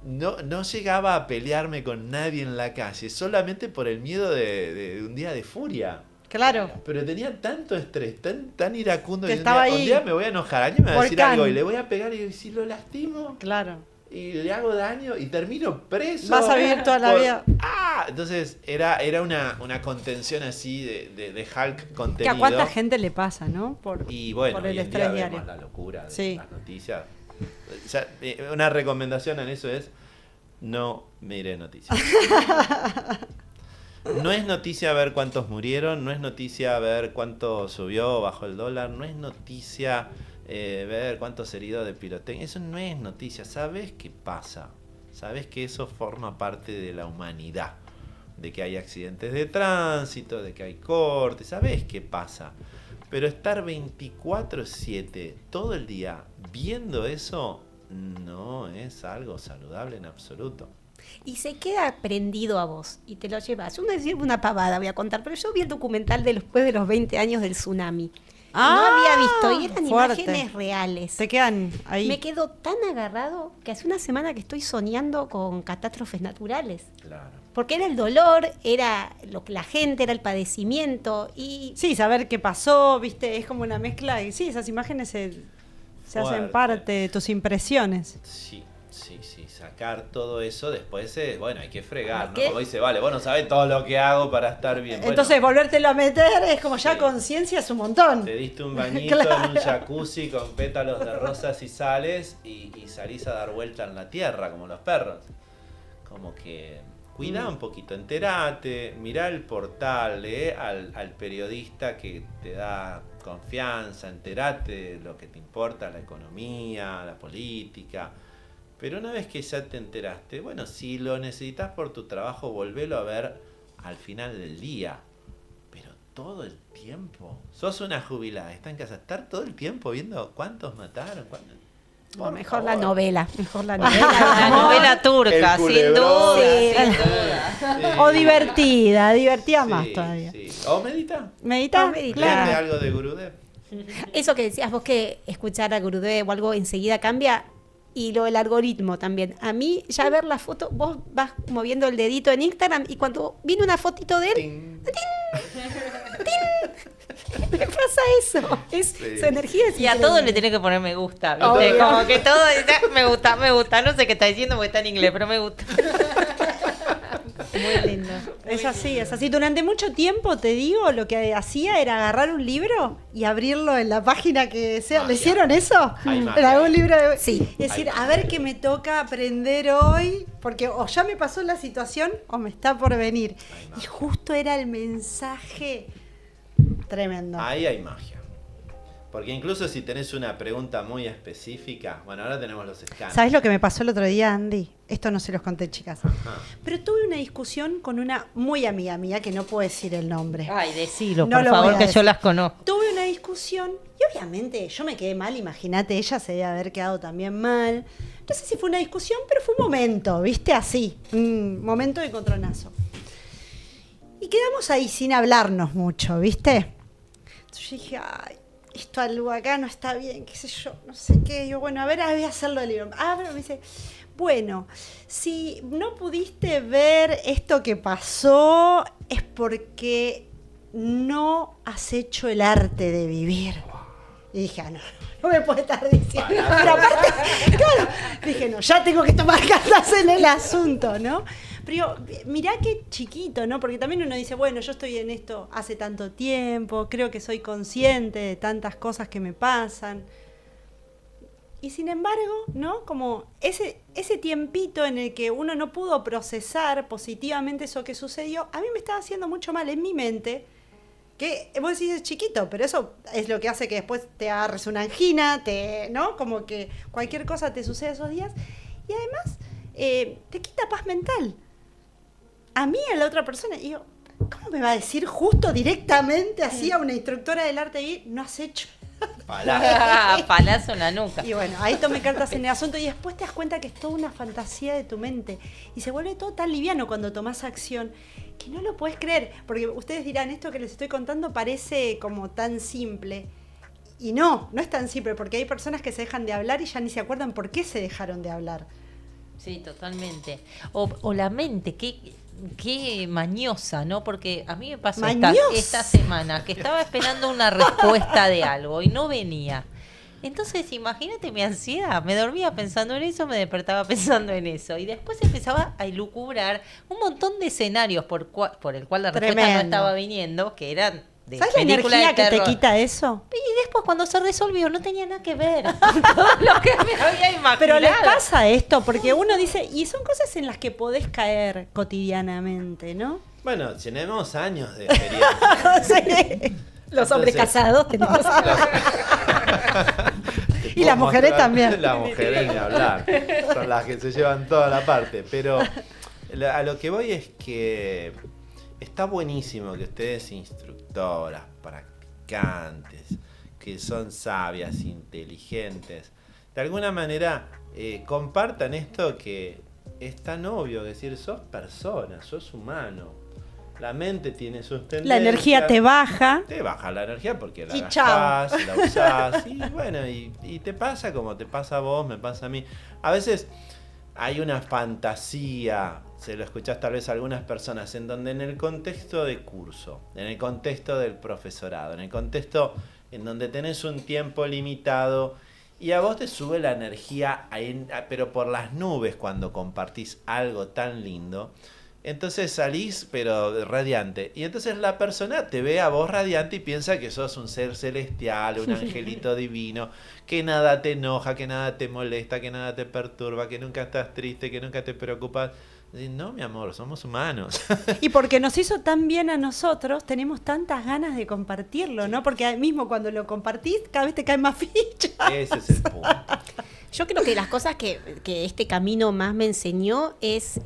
no llegaba a pelearme con nadie en la calle, solamente por el miedo de un día de furia. Claro. Pero tenía tanto estrés, tan iracundo, que un día me voy a enojar, alguien me va a decir algo y le voy a pegar y si lo lastimo, claro, y le hago daño y termino preso. Vas a vivir toda la vida. Entonces era una contención así de Hulk contenido. Que a cuánta gente le pasa, ¿no? Y bueno, por el hoy en estrés día diario. La locura de las noticias. O sea, una recomendación en eso es: no mire noticias. No es noticia ver cuántos murieron, no es noticia ver cuánto subió o bajó el dólar, no es noticia ver cuántos heridos de pirotecnia. Eso no es noticia. ¿Sabes qué pasa? ¿Sabes que eso forma parte de la humanidad? De que hay accidentes de tránsito, de que hay cortes. ¿Sabes qué pasa? Pero estar 24/7 todo el día viendo eso no es algo saludable en absoluto. Y se queda prendido a vos y te lo llevas. Una pavada voy a contar, pero yo vi el documental después de los 20 años del tsunami. No había visto y eran imágenes reales. Te quedan ahí. Me quedo tan agarrado que hace una semana que estoy soñando con catástrofes naturales. Claro. Porque era el dolor, era la gente, era el padecimiento y... Sí, saber qué pasó, viste, es como una mezcla y sí, esas imágenes se hacen parte de tus impresiones. Sí, sacar todo eso después hay que fregar, ¿no? Como dice, vale, vos no sabés todo lo que hago para estar bien. Entonces volvértelo a meter es como ya conciencia es un montón. Te diste un bañito en un jacuzzi con pétalos de rosas y sales y salís a dar vuelta en la tierra como los perros. Como que cuidá un poquito, enterate, mirá el portal, lee al periodista que te da confianza, enterate de lo que te importa, la economía, la política. Pero una vez que ya te enteraste, bueno, si lo necesitas por tu trabajo, volvelo a ver al final del día. Pero todo el tiempo. Sos una jubilada, está en casa, estar todo el tiempo viendo cuántos mataron, cuántos... O mejor la novela. Mejor la La novela. novela turca, El sin culebrón. duda, Sí. sin duda. Sí. O divertida más Sí, todavía. sí. O medita. ¿Medita? O medita. Léete Claro. algo de Gurudev. Eso que decías vos, que escuchar a Gurudev o algo enseguida cambia. Y el algoritmo también. A mí, ya ver la foto, vos vas moviendo el dedito en Instagram y cuando viene una fotito de él, Ting. me pasa eso. Sí. Su energía es Y a increíble. todo le tenés que poner me gusta, ¿viste? Obvio. Como que todo me gusta. No sé qué está diciendo porque está en inglés, pero me gusta. Muy lindo. Es así, es así. Durante mucho tiempo, te digo, lo que hacía era agarrar un libro y abrirlo en la página que sea. ¿Le Magia. hicieron eso? Hay En magia. algún libro de... Sí. Es decir, Hay a ver qué me toca aprender hoy, porque o ya me pasó la situación o me está por venir. Hay Y magia. justo era el mensaje tremendo. Ahí hay magia. Porque incluso si tenés una pregunta muy específica, bueno, ahora tenemos los escáneres. ¿Sabes lo que me pasó el otro día, Andy? Esto no se los conté, chicas. Ajá. Pero tuve una discusión con una muy amiga mía, que no puedo decir el nombre. Ay, decilo, No por lo voy favor, a que decir. yo las conozco. Tuve una discusión y obviamente yo me quedé mal, imagínate, ella se debe haber quedado también mal. No sé si fue una discusión, pero fue un momento, ¿viste? Así, un momento de encontronazo. Y quedamos ahí sin hablarnos mucho, ¿viste? Entonces yo dije, ay, esto algo acá no está bien, qué sé yo, no sé qué. Yo, bueno, a ver, voy a hacerlo del libro. Ah, pero me dice, bueno, si no pudiste ver esto que pasó, es porque no has hecho el arte de vivir. Y dije, ah, no me puede estar diciendo. Pero aparte, claro, dije, no, ya tengo que tomar cartas en el asunto, ¿no? Pero mirá qué chiquito, ¿no? Porque también uno dice, bueno, yo estoy en esto hace tanto tiempo, creo que soy consciente de tantas cosas que me pasan. Y sin embargo, ¿no? Como ese tiempito en el que uno no pudo procesar positivamente eso que sucedió, a mí me estaba haciendo mucho mal en mi mente, que vos decís es chiquito, pero eso es lo que hace que después te agarres una angina, ¿no? Como que cualquier cosa te sucede esos días. Y además, te quita paz mental. A mí, a la otra persona, y digo, ¿cómo me va a decir justo directamente así a una instructora del arte de vivir? No has hecho. Palabra. Palazo en la nuca. Y bueno, ahí tomé cartas en el asunto y después te das cuenta que es toda una fantasía de tu mente. Y se vuelve todo tan liviano cuando tomás acción que no lo puedes creer. Porque ustedes dirán, esto que les estoy contando parece como tan simple. Y no es tan simple, porque hay personas que se dejan de hablar y ya ni se acuerdan por qué se dejaron de hablar. Sí, totalmente. O la mente, qué mañosa, ¿no? Porque a mí me pasó esta semana que estaba esperando una respuesta de algo y no venía. Entonces, imagínate mi ansiedad. Me dormía pensando en eso, me despertaba pensando en eso. Y después empezaba a elucubrar un montón de escenarios por el cual la respuesta no Tremendo. estaba viniendo, que eran de ¿Sabes la película energía de que te terror. quita eso? Y después cuando se resolvió no tenía nada que ver con todo lo que me había imaginado. Pero les pasa esto, porque uno dice, y son cosas en las que podés caer cotidianamente, ¿no? Bueno, tenemos años de experiencia. Sí. Los hombres Entonces- casados tenemos. Y las mujeres también. Las mujeres ni hablar. Son las que se llevan toda la parte. Pero a lo que voy es que está buenísimo que ustedes, instructoras, practicantes, que son sabias, inteligentes, de alguna manera compartan esto que es tan obvio, es decir, sos persona, sos humano. La mente tiene sus tendencias. La energía te baja. Te baja la energía porque la Y gastás, la usás, y bueno, y te pasa como te pasa a vos, me pasa a mí. A veces hay una fantasía, se lo escuchás tal vez a algunas personas, en donde en el contexto de curso, en el contexto del profesorado, en el contexto en donde tenés un tiempo limitado, y a vos te sube la energía, pero por las nubes cuando compartís algo tan lindo. Entonces salís, pero radiante. Y entonces la persona te ve a vos radiante y piensa que sos un ser celestial, un angelito divino, que nada te enoja, que nada te molesta, que nada te perturba, que nunca estás triste, que nunca te preocupas. No, mi amor, somos humanos. Y porque nos hizo tan bien a nosotros, tenemos tantas ganas de compartirlo, ¿no? Porque mismo cuando lo compartís, cada vez te caen más fichas. Ese es el punto. Yo creo que las cosas que este camino más me enseñó es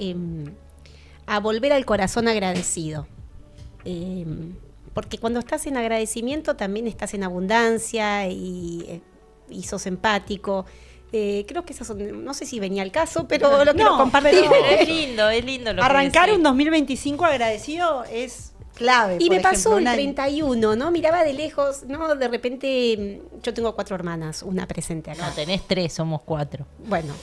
a volver al corazón agradecido. Porque cuando estás en agradecimiento también estás en abundancia y sos empático. Creo que esas son, no sé si venía al caso, pero lo quiero compartir. Pero es lindo lo que arrancar decís. un 2025 agradecido es clave. Y por me pasó ejemplo, el 31, ¿no? Miraba de lejos, ¿no? De repente, yo tengo 4 hermanas, una presente acá. No, tenés 3, somos 4. Bueno.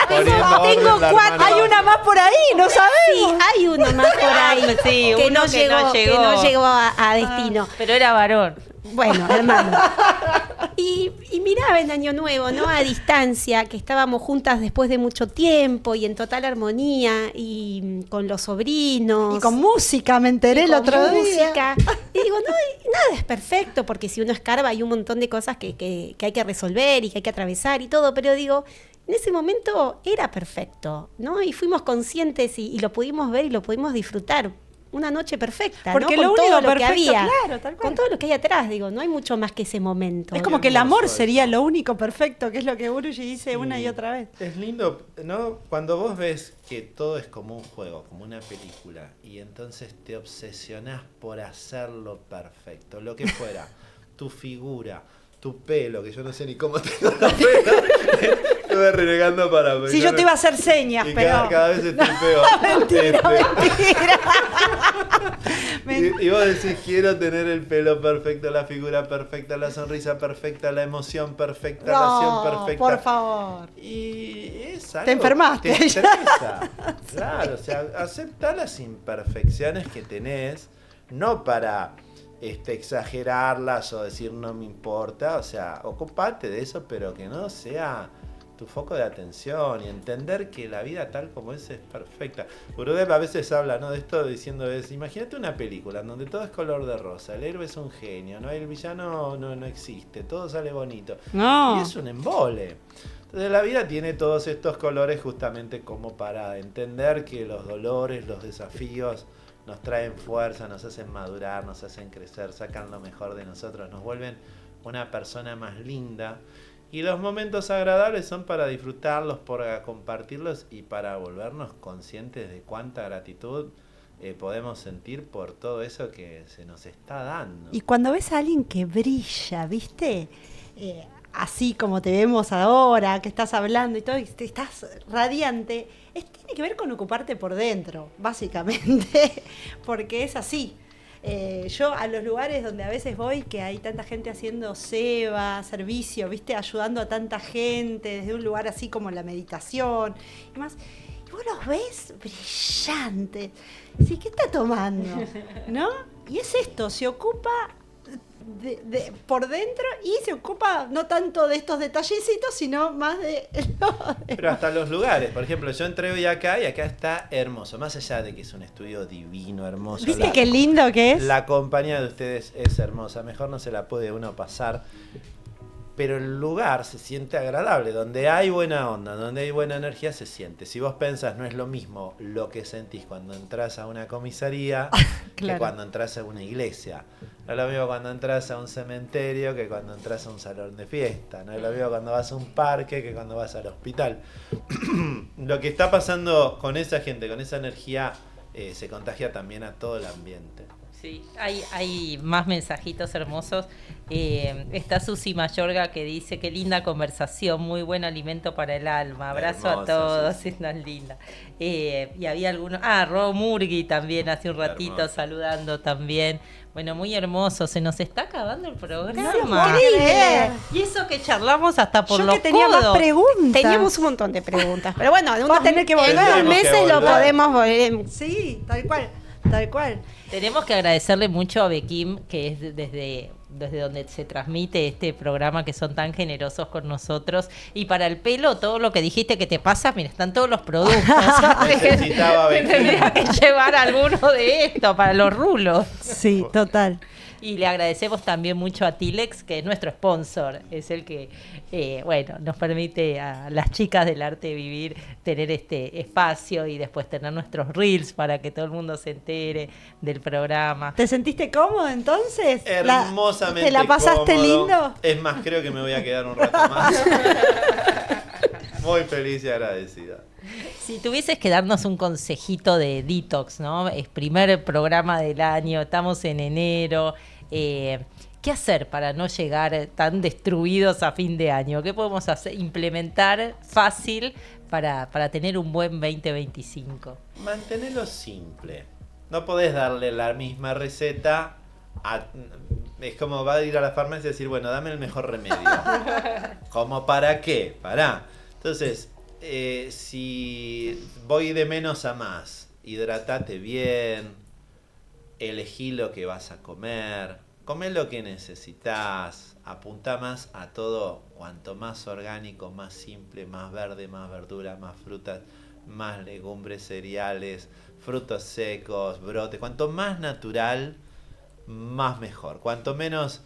Poniendo tengo orden la 4. hermana. Hay una más por ahí, no Sí, sabemos. hay uno más por ahí Sí, que, uno no que llegó, no que llegó. no llegó a destino. Pero era varón. Bueno, hermano. Y miraba en Año Nuevo, ¿no? A distancia, que estábamos juntas después de mucho tiempo y en total armonía y con los sobrinos. Y con música, me enteré y el con otro día. música. Y digo, no, y nada es perfecto, porque si uno escarba hay un montón de cosas que hay que resolver y que hay que atravesar y todo, pero digo, en ese momento era perfecto, ¿no? Y fuimos conscientes y lo pudimos ver y lo pudimos disfrutar. Una noche perfecta, Porque ¿no? lo Con todo único lo que perfecto, había, claro, tal cual. con todo lo que hay atrás, digo, no hay mucho más que ese momento. Es como Qué que el hermoso amor eso. sería lo único perfecto, que es lo que Guruji dice una y otra vez. Es lindo, ¿no? Cuando vos ves que todo es como un juego, como una película, y entonces te obsesionás por hacerlo perfecto, lo que fuera, tu figura, tu pelo, que yo no sé ni cómo tengo la pelo, estuve renegando para... Si yo te iba a hacer señas, y pero... cada vez estoy peor. Y vos decís, quiero tener el pelo perfecto, la figura perfecta, la sonrisa perfecta, la emoción perfecta, la acción perfecta. por favor. Y es algo Te enfermaste. que te estresa. Claro, o sea, acepta las imperfecciones que tenés, no para exagerarlas o decir no me importa, o sea, ocupate de eso, pero que no sea tu foco de atención y entender que la vida tal como es perfecta. Gurudev a veces habla, ¿no?, de esto diciendo, imagínate una película en donde todo es color de rosa, el héroe es un genio, ¿no? El villano no existe, todo sale bonito. No. Y es un embole. Entonces la vida tiene todos estos colores justamente como para entender que los dolores, los desafíos nos traen fuerza, nos hacen madurar, nos hacen crecer, sacan lo mejor de nosotros, nos vuelven una persona más linda. Y los momentos agradables son para disfrutarlos, para compartirlos y para volvernos conscientes de cuánta gratitud podemos sentir por todo eso que se nos está dando. Y cuando ves a alguien que brilla, ¿viste? Así como te vemos ahora, que estás hablando y todo, y estás radiante, tiene que ver con ocuparte por dentro, básicamente, porque es así. Yo a los lugares donde a veces voy, que hay tanta gente haciendo seva, servicio, ¿viste? Ayudando a tanta gente, desde un lugar así como la meditación y más. Y vos los ves brillantes. ¿Sí? ¿Qué está tomando? ¿No? Y es esto, se ocupa por dentro y se ocupa no tanto de estos detallecitos, sino más de... Pero hasta los lugares, por ejemplo, yo entré hoy acá y acá está hermoso, más allá de que es un estudio divino, hermoso. ¿Viste qué lindo que es? La compañía de ustedes es hermosa, mejor no se la puede uno pasar. Pero el lugar se siente agradable, donde hay buena onda, donde hay buena energía se siente. Si vos pensás, no es lo mismo lo que sentís cuando entras a una comisaría Claro. que cuando entras a una iglesia. No es lo mismo cuando entras a un cementerio que cuando entras a un salón de fiesta. No es lo mismo cuando vas a un parque que cuando vas al hospital. Lo que está pasando con esa gente, con esa energía, se contagia también a todo el ambiente. Sí, hay más mensajitos hermosos. Está Susi Mayorga que dice, qué linda conversación, muy buen alimento para el alma. Abrazo Hermosa, a todos, Susi. es tan linda. Y había algunos, Ro Murgui también hace un ratito Hermoso. saludando también. Bueno, muy hermoso, se nos está acabando el programa. No puedo creer. Y eso que charlamos hasta por Yo los que tenía codos. más preguntas. Teníamos un montón de preguntas, pero bueno, Va a tener que volver. en unos Tendremos que meses lo volver. podemos volver. Sí, tal cual, tal cual. Tenemos que agradecerle mucho a Bekim, que es desde donde se transmite este programa, que son tan generosos con nosotros. Y para el pelo, todo lo que dijiste que te pasa, mira, están todos los productos. Necesitaba Bekim. Tendría que llevar alguno de esto para los rulos. Sí, total. Y le agradecemos también mucho a Tilex, que es nuestro sponsor, es el que nos permite a las chicas del arte vivir tener este espacio y después tener nuestros reels para que todo el mundo se entere del programa. ¿Te sentiste cómodo entonces? Hermosamente ¿Te la pasaste cómodo. lindo? Es más, creo que me voy a quedar un rato más. Muy feliz y agradecida. Si tuvieses que darnos un consejito de detox, ¿no? Es primer programa del año, estamos en enero. ¿Qué hacer para no llegar tan destruidos a fin de año? ¿Qué podemos hacer, implementar fácil para tener un buen 2025? Mantenerlo simple. No podés darle la misma receta. Es como va a ir a la farmacia y decir, bueno, dame el mejor remedio. ¿Cómo para qué? Pará. Entonces, si voy de menos a más, hidratate bien, elegí lo que vas a comer, come lo que necesitas, apunta más a todo, cuanto más orgánico, más simple, más verde, más verdura, más frutas, más legumbres, cereales, frutos secos, brotes, cuanto más natural, más mejor, cuanto menos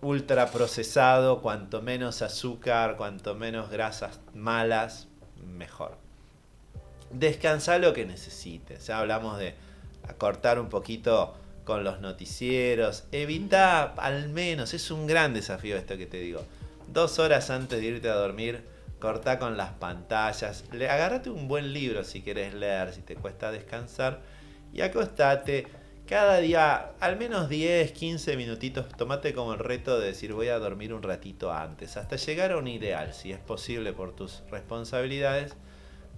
ultraprocesado, cuanto menos azúcar, cuanto menos grasas malas, mejor. Descansa lo que necesites. Ya hablamos de acortar un poquito con los noticieros. Evita, al menos, es un gran desafío esto que te digo, 2 horas antes de irte a dormir, cortá con las pantallas. Agárrate un buen libro si querés leer, si te cuesta descansar, y acostate. Cada día, al menos 10, 15 minutitos, tomate como el reto de decir voy a dormir un ratito antes, hasta llegar a un ideal, si es posible por tus responsabilidades,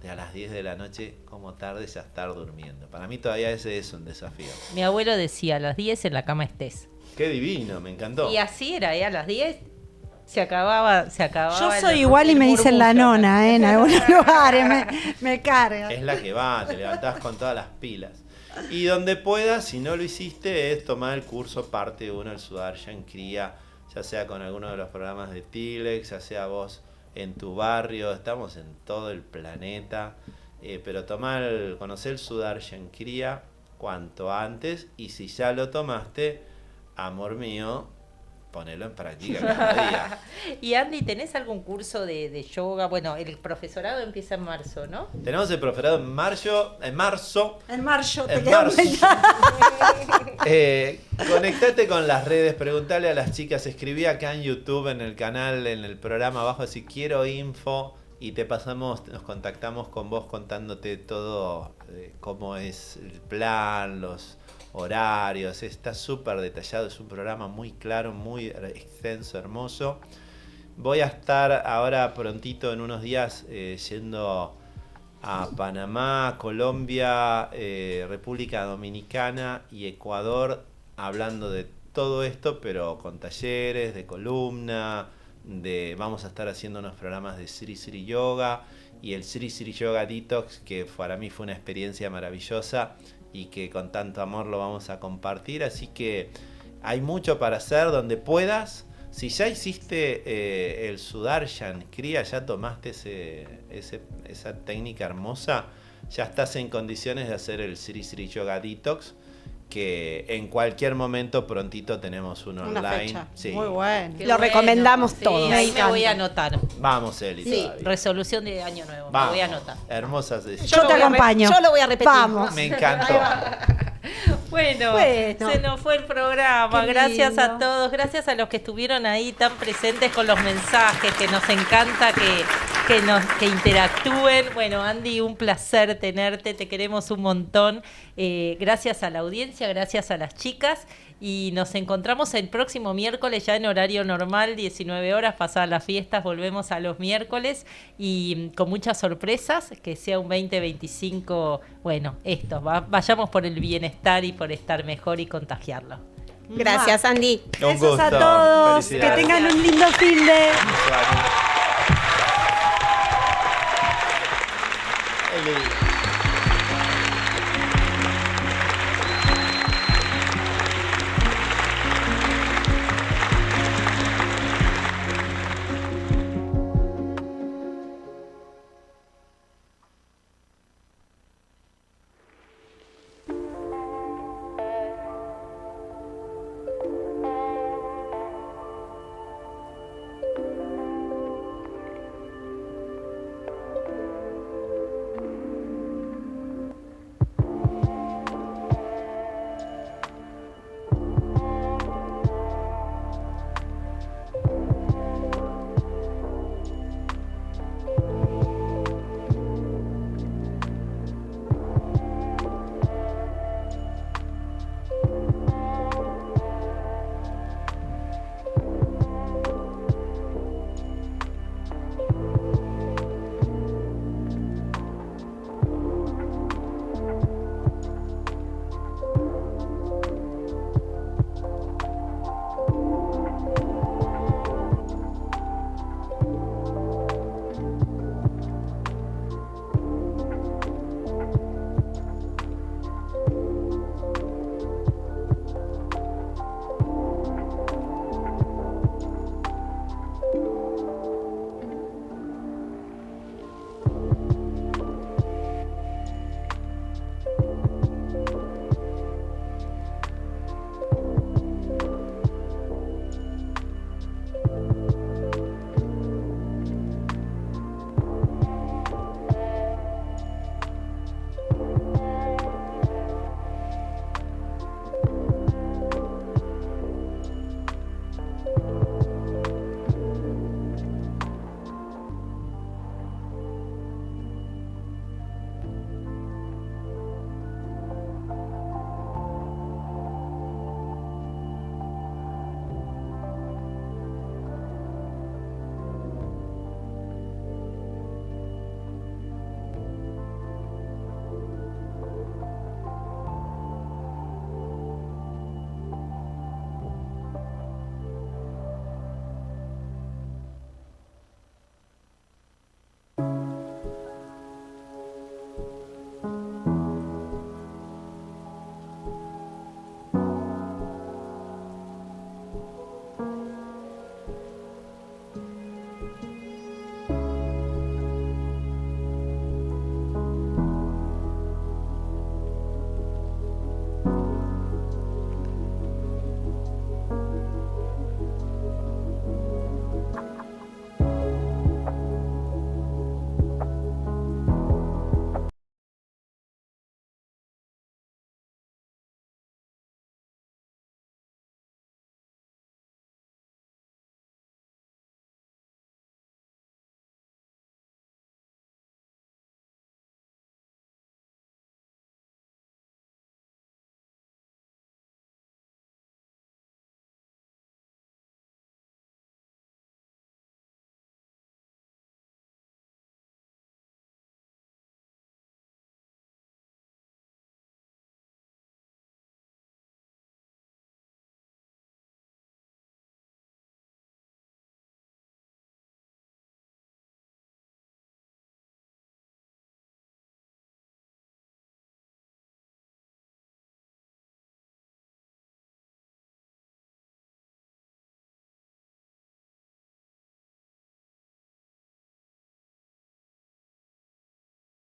de a las 10 de la noche como tarde ya estar durmiendo. Para mí todavía ese es un desafío. Mi abuelo decía, a las 10 en la cama estés. Qué divino, me encantó. Y así era, a las 10 se acababa. Yo soy igual y me dicen la nona, en algunos lugares, me carga. Es la que va, te levantás con todas las pilas. Y donde puedas, si no lo hiciste, es tomar el curso parte 1 del Sudarshan Kriya, ya sea con alguno de los programas de Tilex, ya sea vos en tu barrio, estamos en todo el planeta, pero conocer el Sudarshan Kriya cuanto antes, y si ya lo tomaste, amor mío, ponelo en práctica cada día. Y Andy, ¿tenés algún curso de yoga? Bueno, el profesorado empieza en marzo, ¿no? Tenemos el profesorado en marzo. En marzo, te En quedo marzo. Conectate con las redes, preguntale a las chicas, escribí acá en YouTube, en el canal, en el programa abajo, si quiero info, y nos contactamos con vos contándote todo, cómo es el plan, los horarios, está súper detallado, es un programa muy claro, muy extenso, hermoso. Voy a estar ahora prontito, en unos días, yendo a Panamá, Colombia, República Dominicana y Ecuador, hablando de todo esto, pero con talleres, de columna, vamos a estar haciendo unos programas de Sri Sri Yoga y el Sri Sri Yoga Detox, que para mí fue una experiencia maravillosa y que con tanto amor lo vamos a compartir, así que hay mucho para hacer donde puedas. Si ya hiciste el Sudarshan Kriya, ya tomaste esa técnica hermosa, ya estás en condiciones de hacer el Sri Sri Yoga Detox, que en cualquier momento prontito tenemos uno Una online. fecha. Sí. Muy bueno. Lo recomendamos Sí, todos. ahí Me me voy a encanta. anotar. Vamos, Eli. Sí, todavía. resolución de año nuevo, Vamos. me voy a anotar. Hermosas decisiones. Yo te acompaño. Yo lo voy a repetir. Vamos. Me encantó. Bueno, Bueno. se nos fue el programa. Qué Gracias lindo. a todos, gracias a los que estuvieron ahí tan presentes con los mensajes, que nos encanta que interactúen. Bueno, Andy, un placer tenerte, te queremos un montón. Gracias a la audiencia, gracias a las chicas. Y nos encontramos el próximo miércoles ya en horario normal, 19 horas, pasadas las fiestas, volvemos a los miércoles y con muchas sorpresas, que sea un 2025, bueno, vayamos por el bienestar y por estar mejor y contagiarlo. Gracias, Andy. Un Besos a gusto. todos. Que Felicidades. tengan un lindo fin de... Eli.